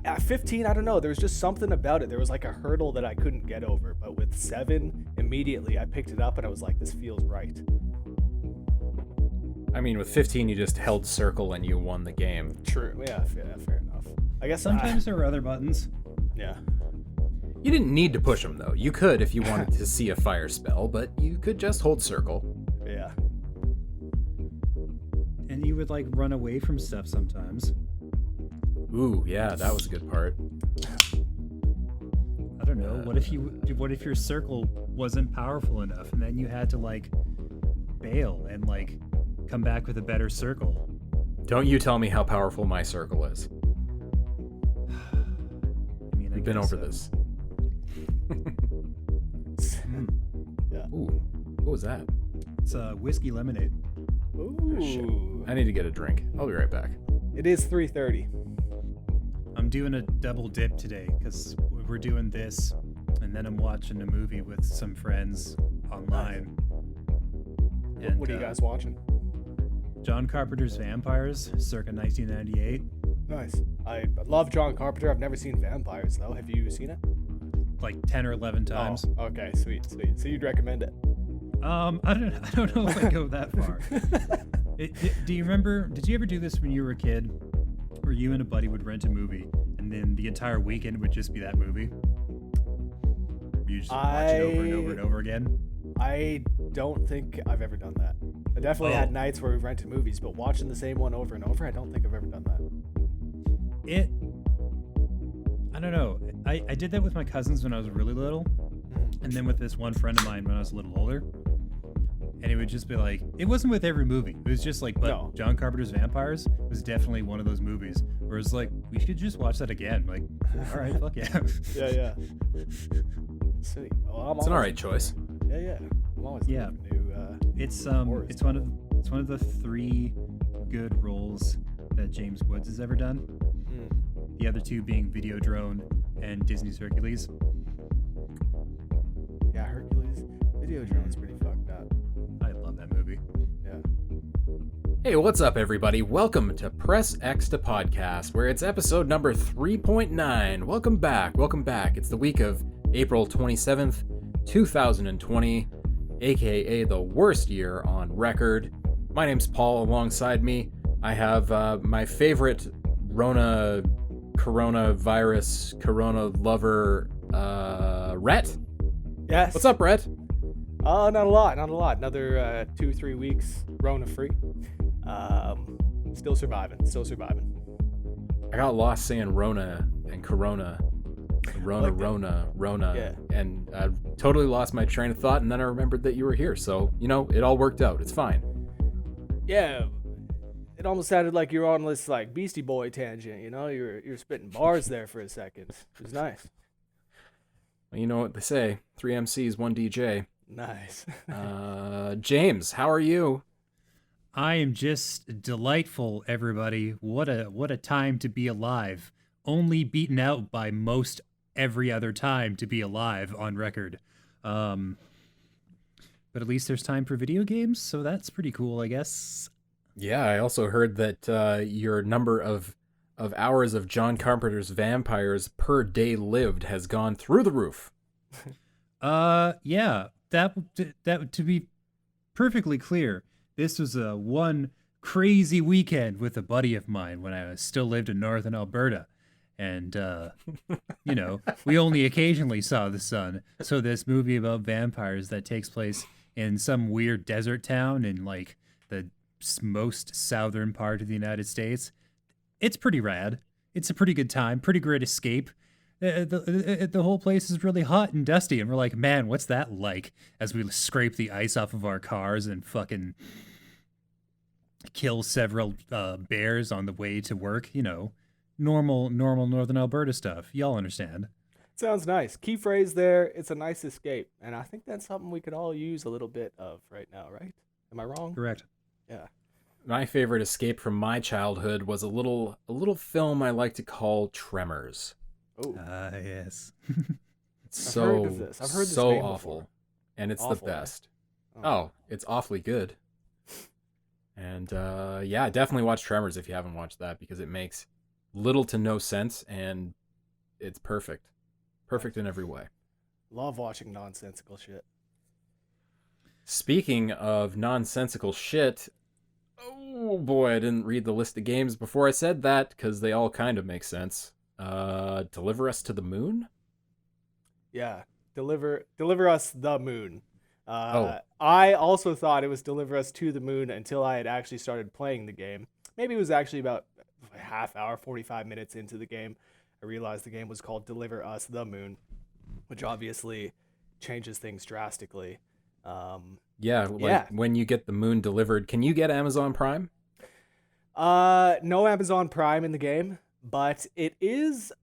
at 15, I don't know. There was just something about it. There was like a hurdle that I couldn't get over. But with 7, immediately I picked it up and I was like, this feels right. I mean, with 15, you just held circle and you won the game. True. Yeah, fair enough. I guess sometimes there were other buttons. Yeah. You didn't need to push them, though. You could if you wanted to see a fire spell, but you could just hold circle. Yeah. And you would, like, run away from stuff sometimes. Ooh, yeah, that was a good part. I don't know. What if your circle wasn't powerful enough, and then you had to, like, bail and, like, come back with a better circle? Don't you tell me how powerful my circle is. I mean, We've been over this. Yeah. Ooh, what was that? It's whiskey lemonade. Ooh. Oh, shit. I need to get a drink. I'll be right back. It is 3:30. I'm doing a double dip today because we're doing this, and then I'm watching a movie with some friends online. And, What are you guys watching? John Carpenter's Vampires, circa 1998. Nice. I love John Carpenter. I've never seen Vampires, though. Have you seen it? Like 10 or 11 times. Oh, okay, sweet. So you'd recommend it? I don't know if I go that far. Do you remember? Did you ever do this when you were a kid, where you and a buddy would rent a movie, and then the entire weekend would just be that movie? You just watch it over and over and over again. I don't think I've ever done that. I definitely had nights where we rented movies, but watching the same one over and over, I don't think I've ever done that. I don't know. I did that with my cousins when I was really little, and then with this one friend of mine when I was a little older. And it would just be like, it wasn't with every movie. It was just like, but no. John Carpenter's Vampires was definitely one of those movies where it's like, we should just watch that again. Like, all right, fuck yeah. Yeah. Sweet. Well, it's an all right choice. Yeah. I'm always looking for new. It's one of the 3 good roles that James Woods has ever done. The other 2 being Videodrome and Disney's Hercules. Yeah, Hercules. Videodrome's pretty fucked up. I love that movie. Yeah. Hey, what's up, everybody? Welcome to Press X to Podcast, where it's episode number 3.9. Welcome back. It's the week of April 27th, 2020, aka the worst year on record. My name's Paul. Alongside me, I have my favorite Corona lover, Rhett. Yes. What's up, Rhett? Not a lot. Another 2-3 weeks Rona free. Still surviving. I got lost saying Rona and Corona. Rona. Yeah. And I totally lost my train of thought, and then I remembered that you were here. So, it all worked out. It's fine. Yeah. It almost sounded like you were on this like Beastie Boy tangent, You're spitting bars there for a second. It was nice. Well, you know what they say, 3 MCs, 1 DJ. Nice. James, how are you? I am just delightful, everybody. What a time to be alive. Only beaten out by most every other time to be alive on record. But at least there's time for video games, so that's pretty cool, I guess. Yeah, I also heard that your number of hours of John Carpenter's Vampires per day lived has gone through the roof. Yeah, that to be perfectly clear, this was one crazy weekend with a buddy of mine when I still lived in northern Alberta. And, we only occasionally saw the sun. So this movie about vampires that takes place in some weird desert town in, like, the most southern part of the United States, it's pretty rad. It's a pretty good time, pretty great escape. The whole place is really hot and dusty, and we're like, man, what's that like? As we scrape the ice off of our cars and fucking kill several bears on the way to work, normal northern Alberta stuff. Y'all understand. Sounds nice. Key phrase there, it's a nice escape. And I think that's something we could all use a little bit of right now, right? Am I wrong? Correct. Yeah. My favorite escape from my childhood was a little film I like to call Tremors. Oh. Yes. It's I've heard of this. I've heard this so name awful. Before. And it's Awful, the best. Right? Oh, it's awfully good. And definitely watch Tremors if you haven't watched that, because it makes little to no sense, and it's perfect. Perfect in every way. Love watching nonsensical shit. Speaking of nonsensical shit, oh boy, I didn't read the list of games before I said that, because they all kind of make sense. Deliver Us to the Moon? Yeah, deliver us the moon. Oh. I also thought it was Deliver Us to the Moon until I had actually started playing the game. Maybe it was actually about a half hour, 45 minutes into the game. I realized the game was called Deliver Us the Moon, which obviously changes things drastically. Yeah, when you get the moon delivered, can you get Amazon Prime? No Amazon Prime in the game, but it's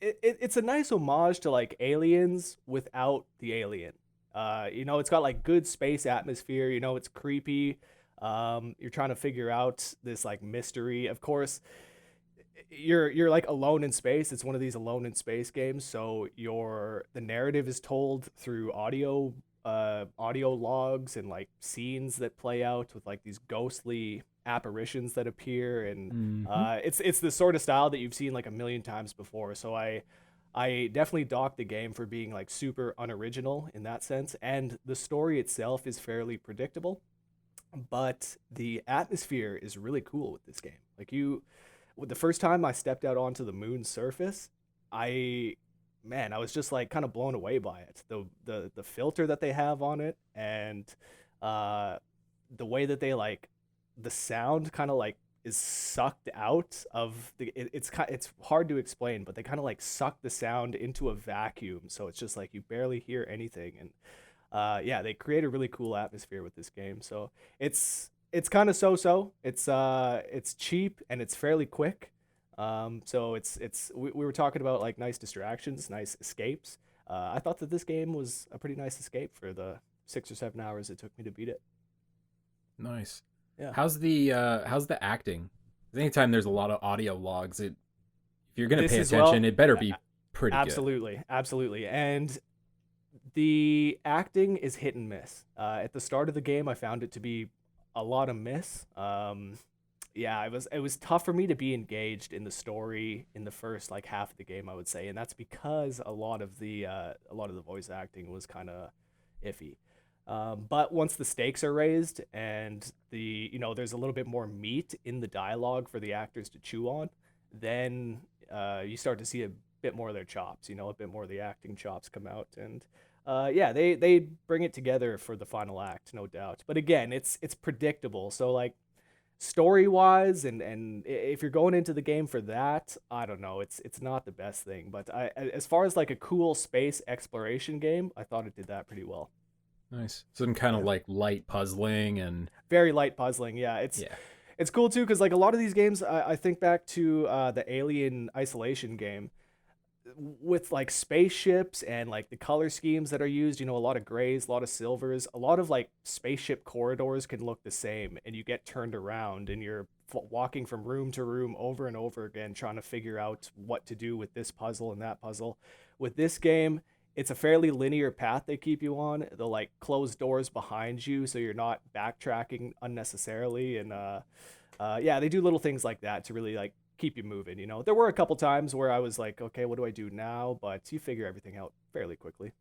a nice homage to like Aliens without the alien. It's got like good space atmosphere. It's creepy. You're trying to figure out this like mystery. Of course, you're like alone in space. It's one of these alone in space games, so the narrative is told through audio logs and like scenes that play out with like these ghostly apparitions that appear, and it's the sort of style that you've seen like a million times before. So I definitely docked the game for being like super unoriginal in that sense, and the story itself is fairly predictable, but the atmosphere is really cool with this game. Like the first time I stepped out onto the moon's surface, I was just like kind of blown away by it. The filter that they have on it, and the way that they like the sound kind of like is sucked out of it's hard to explain, but they kind of like suck the sound into a vacuum, so it's just like you barely hear anything. And they create a really cool atmosphere with this game. So it's kind of so-so. It's cheap and it's fairly quick. So we were talking about like nice distractions, nice escapes. I thought that this game was a pretty nice escape for the 6 or 7 hours it took me to beat it. Nice. Yeah. How's the acting? Anytime there's a lot of audio logs, if you're gonna pay attention, it better be pretty good. Absolutely. And the acting is hit and miss. At the start of the game, I found it to be a lot of miss. It was tough for me to be engaged in the story in the first like half of the game, I would say, and that's because a lot of the voice acting was kind of iffy. But once the stakes are raised and there's a little bit more meat in the dialogue for the actors to chew on, then you start to see a bit more of their chops. A bit more of the acting chops come out, and they bring it together for the final act, no doubt. But again, it's predictable. So like story wise, and if you're going into the game for that, I don't know, it's not the best thing. But as far as like a cool space exploration game, I thought it did that pretty well. Nice. Some kind of like light puzzling and very light puzzling. Yeah, it's cool too, because like a lot of these games, I think back to the Alien Isolation game with like spaceships and like the color schemes that are used. A lot of grays, a lot of silvers, a lot of like spaceship corridors can look the same, and you get turned around and you're walking from room to room over and over again trying to figure out what to do with this puzzle and that puzzle. With this game, it's a fairly linear path they keep you on. They'll like close doors behind you so you're not backtracking unnecessarily. And they do little things like that to really like keep you moving. There were a couple times where I was like, okay, what do I do now? But you figure everything out fairly quickly.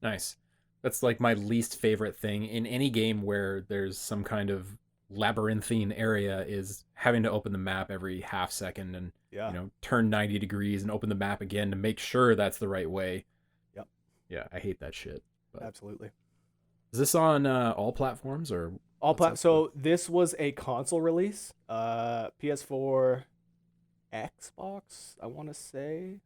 Nice. That's like my least favorite thing in any game where there's some kind of labyrinthine area, is having to open the map every half second and turn 90 degrees and open the map again to make sure that's the right way. Yeah, I hate that shit. But absolutely. Is this on all platforms or all platforms? So this was a console release, PS4, Xbox, I want to say,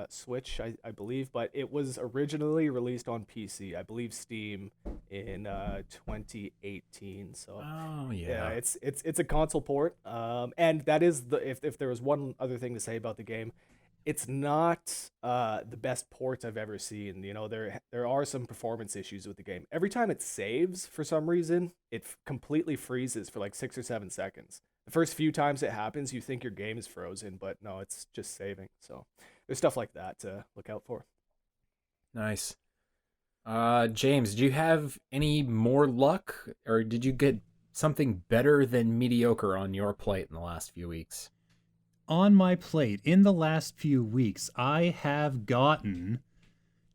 Switch, I believe, but it was originally released on PC, I believe Steam, in 2018. So it's a console port, and that is if there was one other thing to say about the game, it's not the best port I've ever seen. There are some performance issues with the game. Every time it saves, for some reason, it completely freezes for like 6 or 7 seconds. The first few times it happens, you think your game is frozen, but no, it's just saving. So there's stuff like that to look out for. Nice. James, do you have any more luck, or did you get something better than mediocre on your plate in the last few weeks? on my plate in the last few weeks, I have gotten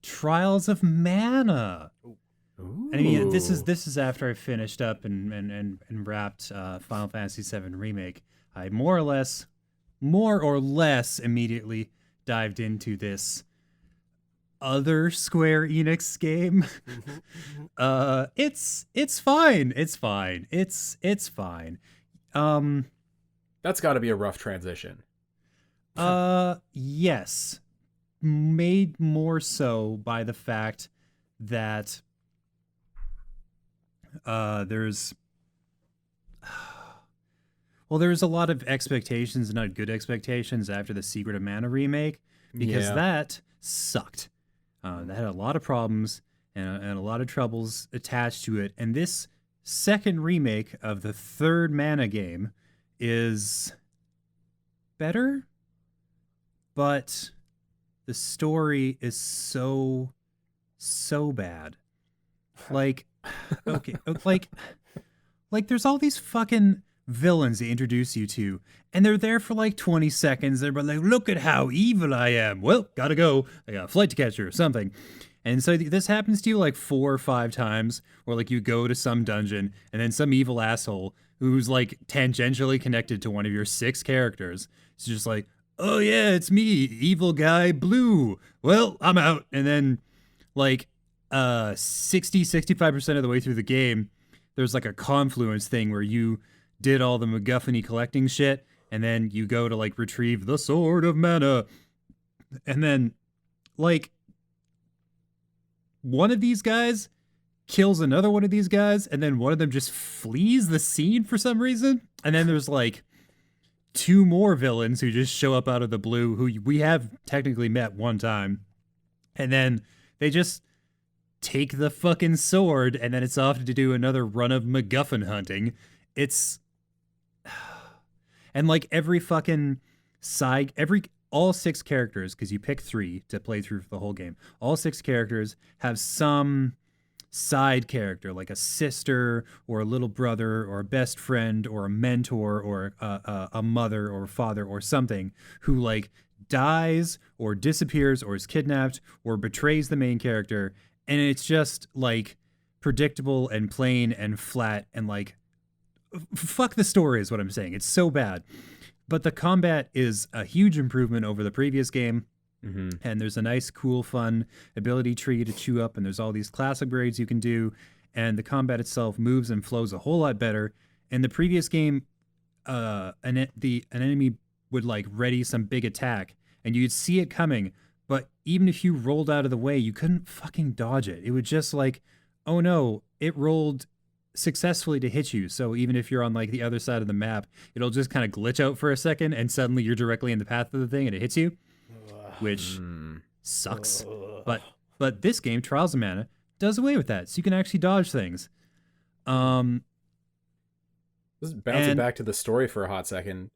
Trials of Mana. Ooh. I mean, this is after I finished up and wrapped Final Fantasy VII Remake. I more or less immediately dived into this other Square Enix game. It's fine. It's fine. That's got to be a rough transition. Yes. Made more so by the fact that there's a lot of expectations, not good expectations, after the Secret of Mana remake, because that sucked. That had a lot of problems and a lot of troubles attached to it. And this second remake of the third Mana game is better, but the story is so bad. Like, okay, like there's all these fucking villains they introduce you to, and they're there for like 20 seconds. They're like, look at how evil I am. Well, gotta go. I got a flight to catch or something. And so this happens to you like 4 or 5 times, where like you go to some dungeon and then some evil asshole who's like tangentially connected to one of your 6 characters is just like, oh yeah, it's me, evil guy Blue. Well, I'm out. And then like 65% of the way through the game, there's like a confluence thing where you did all the MacGuffin-y collecting shit, and then you go to like retrieve the Sword of Mana, and then like one of these guys kills another one of these guys, and then one of them just flees the scene for some reason, and then there's like 2 more villains who just show up out of the blue, who we have technically met one time, and then they just take the fucking sword, and then it's off to do another run of MacGuffin hunting. It's and like every fucking side, all 6 characters, because you pick 3 to play through the whole game. All 6 characters have some side character, like a sister or a little brother or a best friend or a mentor or a mother or a father or something, who like dies or disappears or is kidnapped or betrays the main character. And it's just like predictable and plain and flat and like, fuck the story is what I'm saying. It's so bad. But the combat is a huge improvement over the previous game. Mm-hmm. And there's a nice, cool, fun ability tree to chew up. And there's all these class upgrades you can do. And the combat itself moves and flows a whole lot better. In the previous game, an enemy would like ready some big attack, and you'd see it coming. But even if you rolled out of the way, you couldn't fucking dodge it. It would just like, oh no, it rolled successfully to hit you. So even if you're on like the other side of the map, it'll just kind of glitch out for a second, and suddenly you're directly in the path of the thing and it hits you, which sucks. But this game, Trials of Mana, does away with that, so you can actually dodge things. Just bouncing back to the story for a hot second.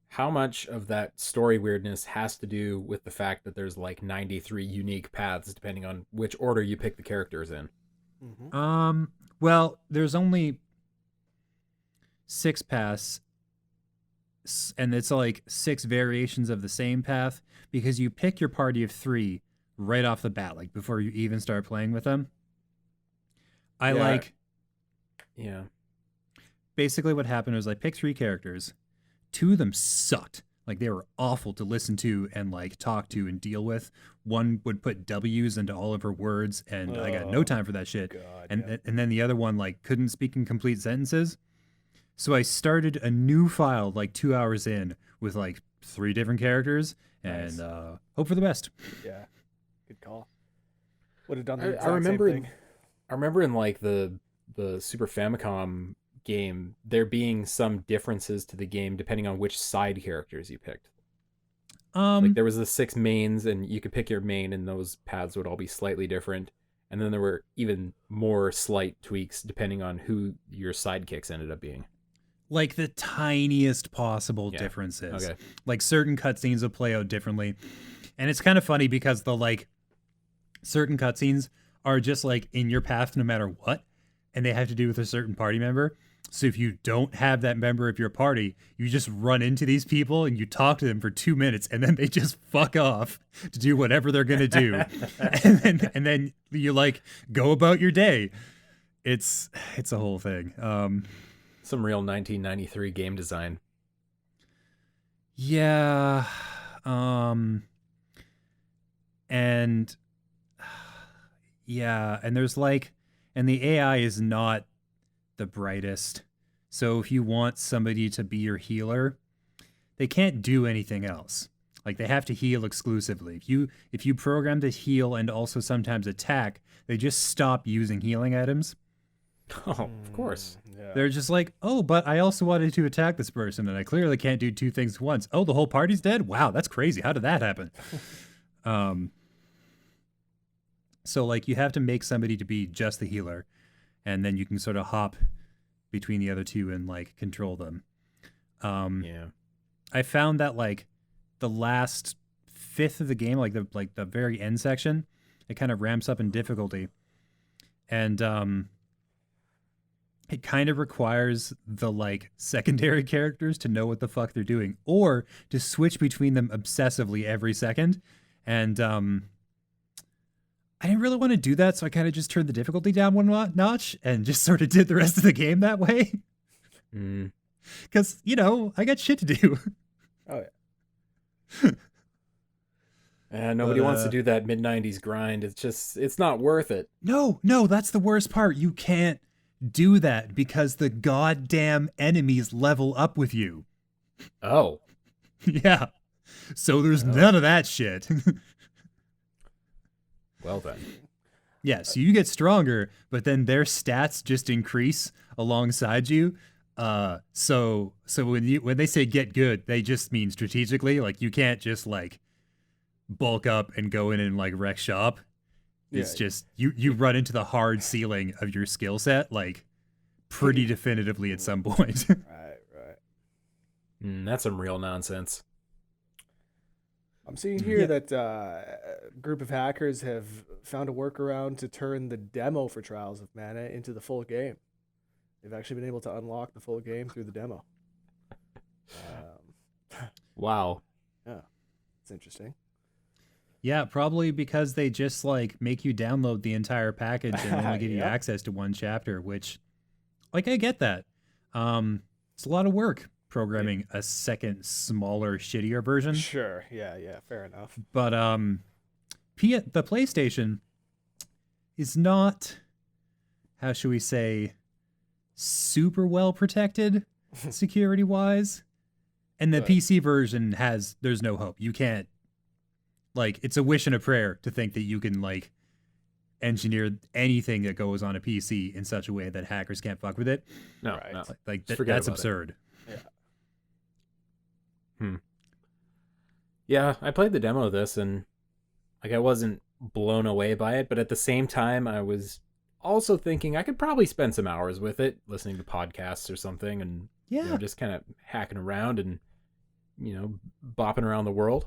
How much of that story weirdness has to do with the fact that there's like 93 unique paths depending on which order you pick the characters in? Mm-hmm. Well, there's only 6 paths, and it's like 6 variations of the same path, because you pick your party of 3 right off the bat, like before you even start playing with them. Basically what happened was I picked 3 characters. 2 of them sucked. Like, they were awful to listen to and like talk to and deal with. One would put W's into all of her words, and I got no time for that shit. God, and then the other one like couldn't speak in complete sentences. So I started a new file like 2 hours in with like 3 different characters, and hope for the best. Yeah, good call. Would have done the exact I remember same thing. I remember in like the Super Famicom game, there being some differences to the game depending on which side characters you picked. Like there was the 6 mains, and you could pick your main, and those paths would all be slightly different. And then there were even more slight tweaks depending on who your sidekicks ended up being. Like the tiniest possible differences. Okay. Like certain cutscenes will play out differently. And it's kind of funny because the like certain cutscenes are just like in your path no matter what, and they have to do with a certain party member. So if you don't have that member of your party, you just run into these people and you talk to them for 2 minutes, and then they just fuck off to do whatever they're gonna do, and then you like go about your day. It's a whole thing. Some real 1993 game design. Yeah. And yeah, and there's like, and the AI is not the brightest. So if you want somebody to be your healer, they can't do anything else. Like they have to heal exclusively. If you program to heal and also sometimes attack, they just stop using healing items. Oh, of course. Yeah. They're just like, oh, but I also wanted to attack this person, and I clearly can't do two things at once. Oh, the whole party's dead? Wow, that's crazy. How did that happen? So like you have to make somebody to be just the healer, and then you can sort of hop between the other two and like control them. Yeah. I found that like the last fifth of the game, like the very end section, it kind of ramps up in difficulty, and it kind of requires the like secondary characters to know what the fuck they're doing, or to switch between them obsessively every second. And I didn't really want to do that, so I kind of just turned the difficulty down one notch and just sort of did the rest of the game that way. Because, you know, I got shit to do. Oh, yeah. Nobody wants to do that mid-90s grind. It's not worth it. No, that's the worst part. You can't do that because the goddamn enemies level up with you. Oh. Yeah. So there's none of that shit. Well then. Yeah, so you get stronger, but then their stats just increase alongside you. So when they say get good, they just mean strategically. Like you can't just like bulk up and go in and like wreck shop. It's just you run into the hard ceiling of your skill set like pretty definitively at some point. Right. That's some real nonsense. I'm seeing here that a group of hackers have found a workaround to turn the demo for Trials of Mana into the full game. They've actually been able to unlock the full game through the demo. Wow. Yeah, it's interesting. Yeah, probably because they just like make you download the entire package and only give you access to one chapter, which like I get that. It's a lot of work programming a second smaller, shittier version. Sure. Yeah, fair enough. But the PlayStation is not, how should we say, super well protected security wise. And the PC version there's no hope. You can't, like, it's a wish and a prayer to think that you can like engineer anything that goes on a PC in such a way that hackers can't fuck with it. No, right. no. Like Just forget that's about it. absurd. Yeah, I played the demo of this and like I wasn't blown away by it, but at the same time I was also thinking I could probably spend some hours with it, listening to podcasts or something, and you know, just kind of hacking around and bopping around the world.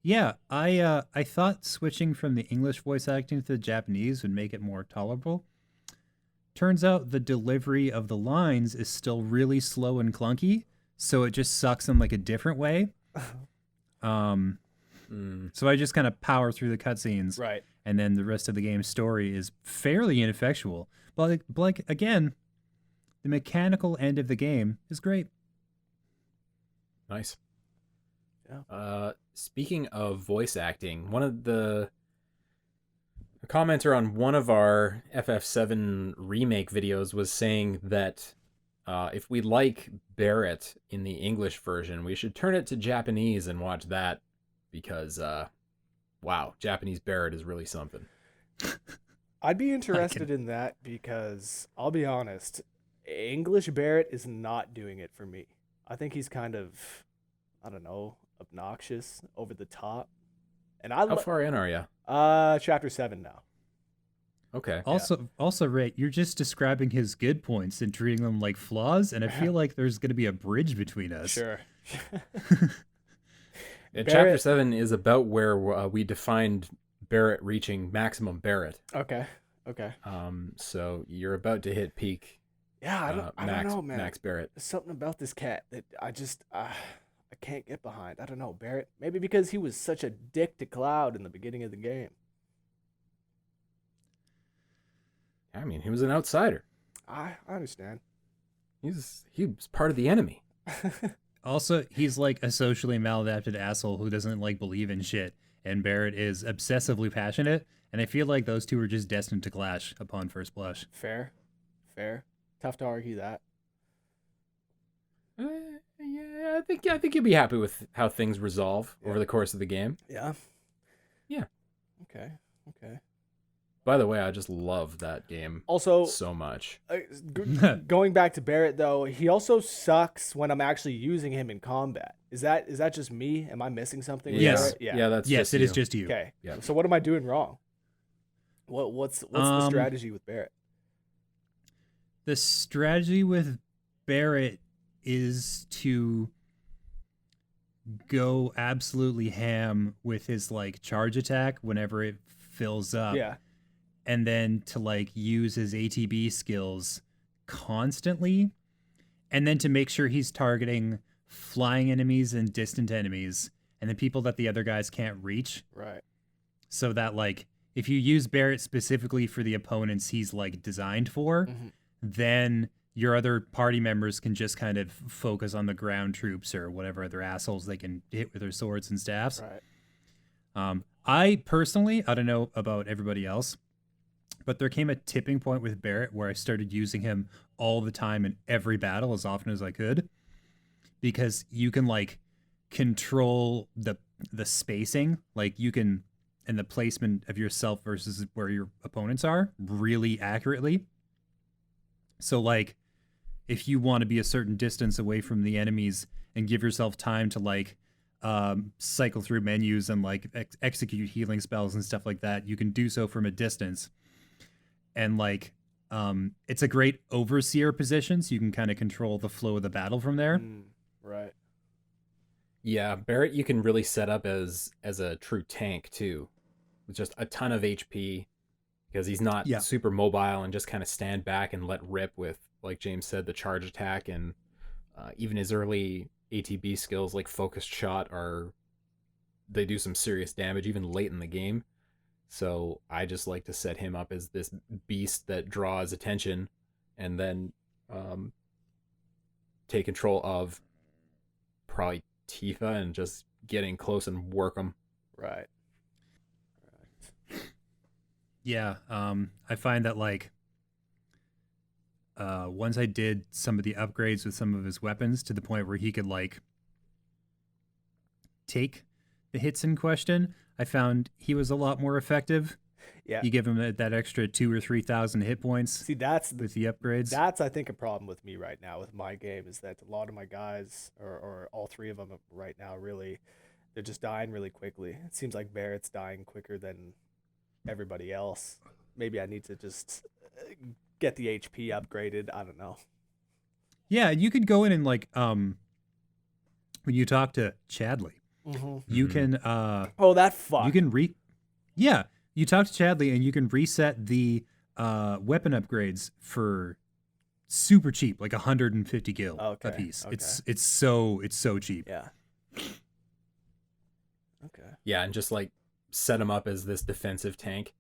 Yeah, I thought switching from the English voice acting to the Japanese would make it more tolerable. Turns out the delivery of the lines is still really slow and clunky, so it just sucks in like a different way. So I just kind of power through the cutscenes, Right. and then the rest of the game's story is fairly ineffectual. But like again, the mechanical end of the game is great. Nice. Yeah. Speaking of voice acting, a commenter on one of our FF7 remake videos was saying that if we like Barrett in the English version, we should turn it to Japanese and watch that because, wow, Japanese Barrett is really something. I'd be interested in that because I'll be honest, English Barrett is not doing it for me. I think he's kind of, I don't know, obnoxious, over the top. And How far in are you? Chapter 7 now. Okay. Also, Rhett, you're just describing his good points and treating them like flaws, and I feel like there's going to be a bridge between us. Sure. Chapter 7 is about where we defined Barrett reaching maximum Barrett. Okay. So you're about to hit peak Yeah, I don't know, man. Max Barrett. There's something about this cat that I can't get behind. I don't know, Barrett. Maybe because he was such a dick to Cloud in the beginning of the game. I mean, he was an outsider. I understand. He was part of the enemy. Also, he's like a socially maladapted asshole who doesn't like believe in shit, and Barrett is obsessively passionate, and I feel like those two are just destined to clash upon first blush. Fair. Tough to argue that. Yeah, I think you'll be happy with how things resolve over the course of the game. Yeah. Yeah. Okay. By the way, I just love that game Also, so much. Going back to Barrett though, he also sucks when I'm actually using him in combat. Is that just me? Am I missing something? with Yes. Barrett? Yeah, that's just it you. is just you. Okay. Yeah. So what am I doing wrong? What's the strategy with Barrett? The strategy with Barrett is to go absolutely ham with his like charge attack whenever it fills up. Yeah. And then to like use his ATB skills constantly, and then to make sure he's targeting flying enemies and distant enemies and the people that the other guys can't reach. Right. So that like if you use Barrett specifically for the opponents he's like designed for, then your other party members can just kind of focus on the ground troops or whatever other assholes they can hit with their swords and staffs. Right. I personally, I don't know about everybody else, but there came a tipping point with Barrett where I started using him all the time in every battle as often as I could, because you can like control the spacing, like you can, and the placement of yourself versus where your opponents are really accurately. So like if you want to be a certain distance away from the enemies and give yourself time to like cycle through menus and like execute healing spells and stuff like that, you can do so from a distance. And like it's a great overseer position, so you can kind of control the flow of the battle from there. Right. Yeah, Barrett you can really set up as a true tank too, with just a ton of HP, because he's not super mobile and just kind of stand back and let rip with, like James said, the charge attack, and even his early ATB skills like focused shot they do some serious damage even late in the game. So I just like to set him up as this beast that draws attention, and then take control of probably Tifa and just get in close and work him. Right. Yeah, I find that like once I did some of the upgrades with some of his weapons to the point where he could like take the hits in question, I found he was a lot more effective. Yeah. You give him that extra 2,000 or 3,000 hit points. See, that's with the upgrades. That's I think a problem with me right now with my game, is that a lot of my guys, or all three of them right now, really, they're just dying really quickly. It seems like Barrett's dying quicker than everybody else. Maybe I need to just get the HP upgraded. I don't know. Yeah, you could go in and like when you talk to Chadley, you can oh, that fuck. You can you talk to Chadley and you can reset the weapon upgrades for super cheap, like 150 gil a piece. Okay. It's so cheap. Yeah. Okay. Yeah, and just like set him up as this defensive tank,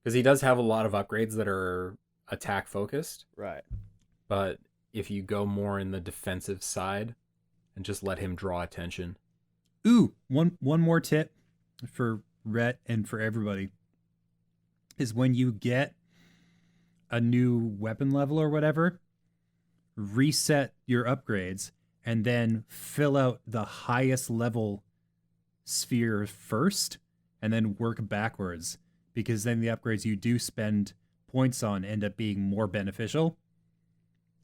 because he does have a lot of upgrades that are attack focused. Right. But if you go more in the defensive side and just let him draw attention. Ooh, one more tip for Rhett and for everybody is when you get a new weapon level or whatever, reset your upgrades and then fill out the highest level sphere first and then work backwards, because then the upgrades you do spend points on end up being more beneficial.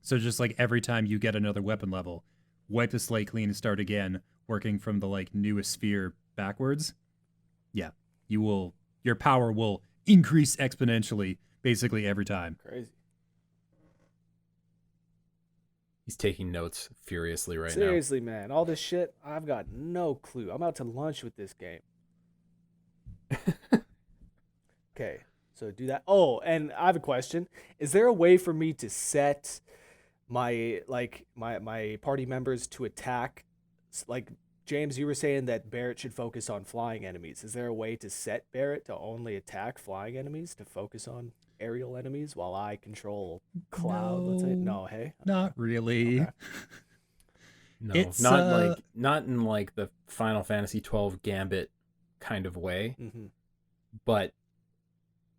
So just like every time you get another weapon level, wipe the slate clean and start again, working from the like newest sphere backwards. Yeah, your power will increase exponentially basically every time. Crazy. He's taking notes furiously right now. Seriously, man. All this shit, I've got no clue. I'm out to lunch with this game. Okay, So do that. Oh, and I have a question. Is there a way for me to set my party members to attack? Like James, you were saying that Barrett should focus on flying enemies. Is there a way to set Barrett to only attack flying enemies to focus on aerial enemies while I control cloud? Let's say No, no. Hey, not really. okay. No, It's not in like the Final Fantasy 12 Gambit kind of way, Mm-hmm. but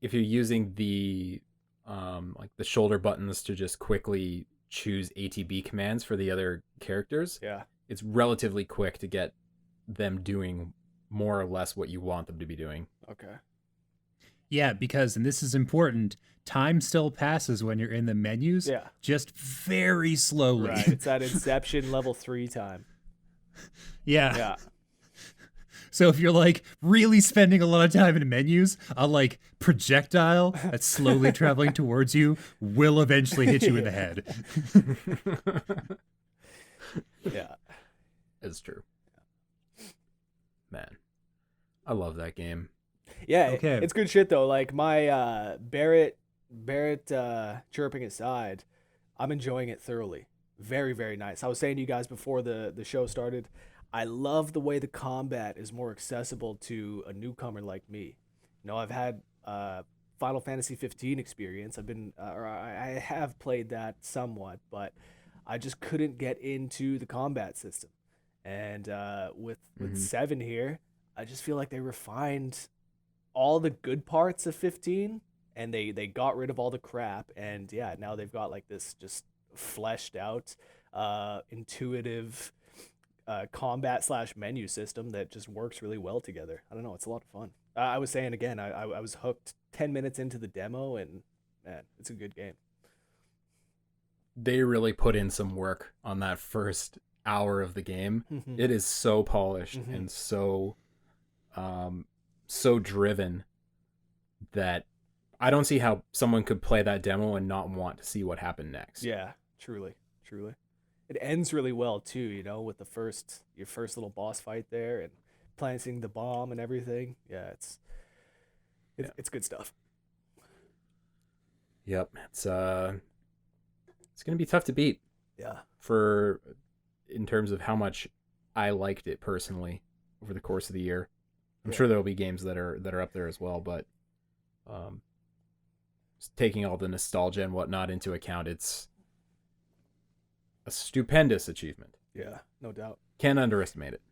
if you're using the like the shoulder buttons to just quickly choose ATB commands for the other characters, Yeah. it's relatively quick to get them doing more or less what you want them to be doing. Okay. Yeah, because, and this is important, time still passes when you're in the menus, Yeah. just very slowly. Right. It's that Inception level 3 time. Yeah. Yeah. So if you're like really spending a lot of time in menus, a like projectile that's slowly traveling towards you will eventually hit you in the head. Yeah. It's true. Man, I love that game. Yeah, Okay. it's good shit though. Like my Barrett chirping aside, I'm enjoying it thoroughly. Very, very nice. I was saying to you guys before the show started, I love the way the combat is more accessible to a newcomer like me. You know, I've had Final Fantasy 15 experience. I have played that somewhat, but I just couldn't get into the combat system. And with Mhm. 7 here, I just feel like they refined all the good parts of 15 and they got rid of all the crap, and yeah, now they've got like this just fleshed out intuitive combat slash menu system that just works really well together. I don't know, it's a lot of fun. I was saying again, I was hooked 10 minutes into the demo, and man, it's a good game. They really put in some work on that first hour of the game. Mhm. It is so polished Mhm. and so so driven that I don't see how someone could play that demo and not want to see what happened next. Yeah, truly, truly. It ends really well too, you know, with your first little boss fight there and planting the bomb and everything. Yeah, it's good stuff. Yep. It's gonna be tough to beat Yeah. for in terms of how much I liked it personally over the course of the year. I'm Yeah. sure there'll be games that are up there as well, but just taking all the nostalgia and whatnot into account, it's a stupendous achievement. Yeah, no doubt. Can't underestimate it.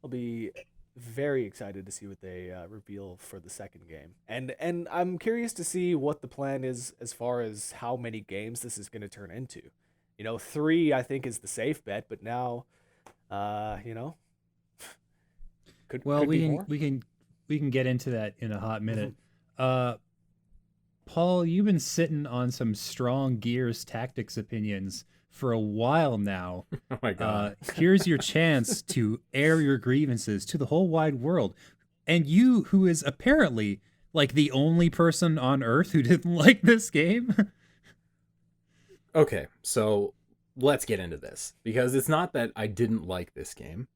I'll be very excited to see what they reveal for the second game, and I'm curious to see what the plan is as far as how many games this is going to turn into. You know, 3 I think is the safe bet, but now, you know, Well, could we be can more. we can get into that in a hot minute. Paul, you've been sitting on some strong Gears Tactics opinions for a while now. Oh my god. Here's your chance to air your grievances to the whole wide world. And you, who is apparently like the only person on Earth who didn't like this game. Okay, so let's get into this, because it's not that I didn't like this game.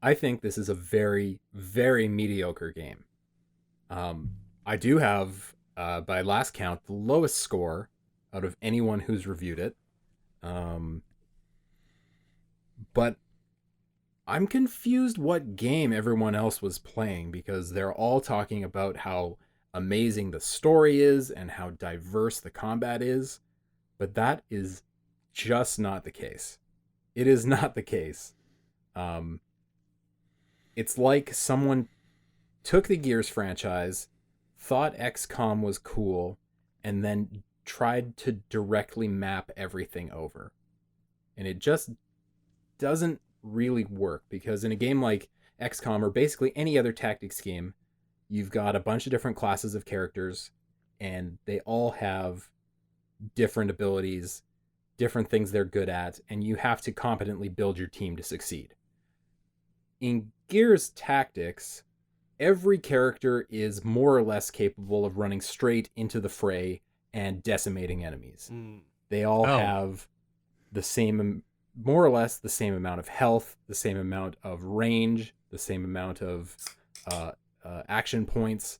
I think this is a very, very mediocre game. I do have, by last count, the lowest score out of anyone who's reviewed it. But I'm confused what game everyone else was playing, because they're all talking about how amazing the story is and how diverse the combat is. But that is just not the case. It is not the case. It's like someone took the Gears franchise, thought XCOM was cool, and then tried to directly map everything over. And it just doesn't really work, because in a game like XCOM, or basically any other tactics game, you've got a bunch of different classes of characters, and they all have different abilities, different things they're good at, and you have to competently build your team to succeed. In Gears Tactics, every character is more or less capable of running straight into the fray and decimating enemies. They all have the same, more or less the same amount of health, the same amount of range, the same amount of action points.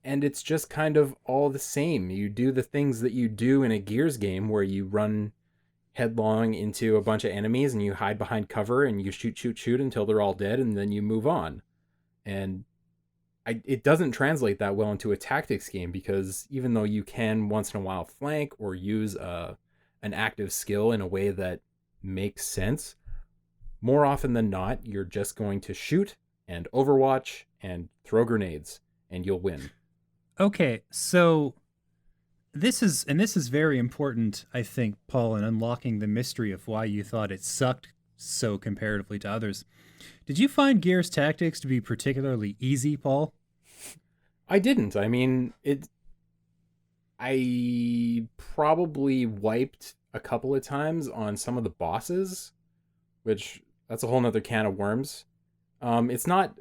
And it's just kind of all the same. You do the things that you do in a Gears game where you run headlong into a bunch of enemies and you hide behind cover and you shoot until they're all dead, and then you move on. And it doesn't translate that well into a tactics game, because even though you can once in a while flank or use an active skill in a way that makes sense, more often than not, you're just going to shoot and overwatch and throw grenades and you'll win. Okay, so this is very important, I think, Paul, in unlocking the mystery of why you thought it sucked so comparatively to others. Did you find Gears Tactics to be particularly easy, Paul? I didn't. I mean, I probably wiped a couple of times on some of the bosses, which that's a whole nother can of worms. It's not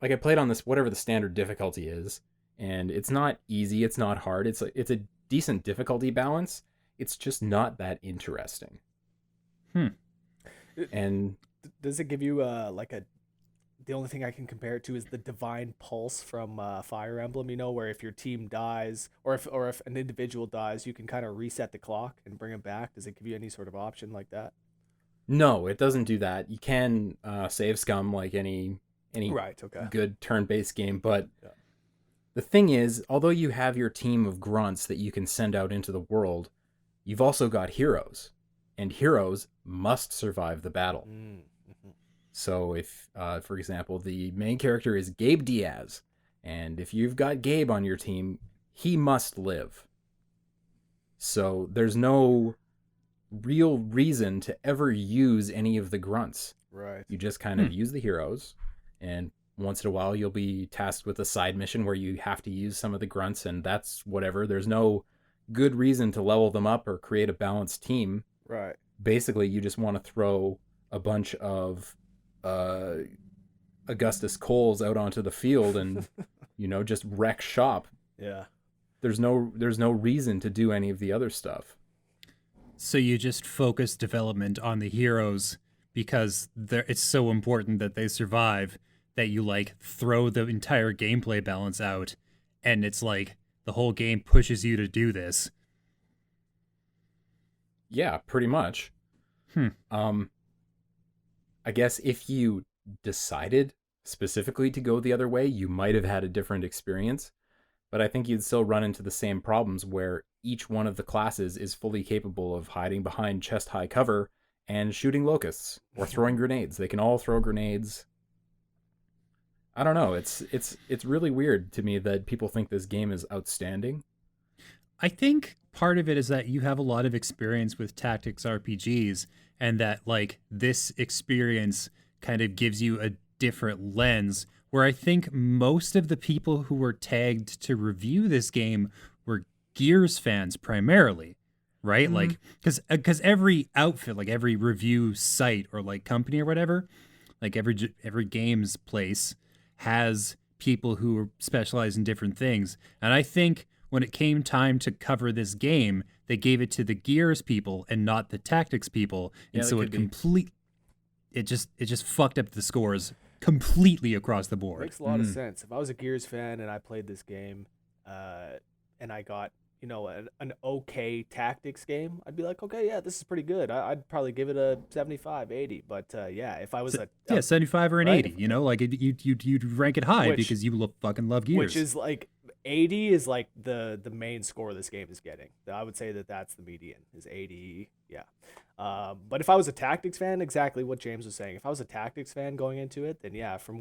like I played on this, whatever the standard difficulty is, and it's not easy, it's not hard. It's a decent difficulty balance. It's just not that interesting. And does it give you the only thing I can compare it to is the divine pulse from Fire Emblem, where if your team dies or if an individual dies, you can kind of reset the clock and bring them back. Does it give you any sort of option like that? no, it doesn't do that. You can save scum like any Right, okay. good turn-based game, but Yeah. the thing is, although you have your team of grunts that you can send out into the world, you've also got heroes, and heroes must survive the battle. Mm-hmm. So if, for example, the main character is Gabe Diaz, and if you've got Gabe on your team, he must live. So there's no real reason to ever use any of the grunts. Right. You just kind of use the heroes, and once in a while you'll be tasked with a side mission where you have to use some of the grunts, and that's whatever. There's no good reason to level them up or create a balanced team. Right. Basically, you just want to throw a bunch of Augustus Coles out onto the field and just wreck shop. Yeah. There's no reason to do any of the other stuff. So you just focus development on the heroes because it's so important that they survive that you throw the entire gameplay balance out, and it's like the whole game pushes you to do this. Yeah, pretty much. I guess if you decided specifically to go the other way, you might have had a different experience, but I think you'd still run into the same problems where each one of the classes is fully capable of hiding behind chest-high cover and shooting locusts or throwing grenades. They can all throw grenades. I don't know. It's really weird to me that people think this game is outstanding. I think part of it is that you have a lot of experience with tactics RPGs, and that this experience kind of gives you a different lens, where I think most of the people who were tagged to review this game were Gears fans primarily, right? Because every outfit, every review site or company or whatever, every games place has people who specialize in different things. And I think when it came time to cover this game, they gave it to the Gears people and not the tactics people, and so it just fucked up the scores completely across the board. Makes a lot of sense. If I was a Gears fan and I played this game, and I got an okay tactics game, I'd be like, okay, yeah, this is pretty good. I'd probably give it a 75, 80. But yeah, if I was 75 or an right? 80, you'd rank it high because you fucking love Gears. Which is 80 is the main score this game is getting. I would say that's the median is 80. Yeah. But if I was a tactics fan, exactly what James was saying, if I was a tactics fan going into it, then yeah, from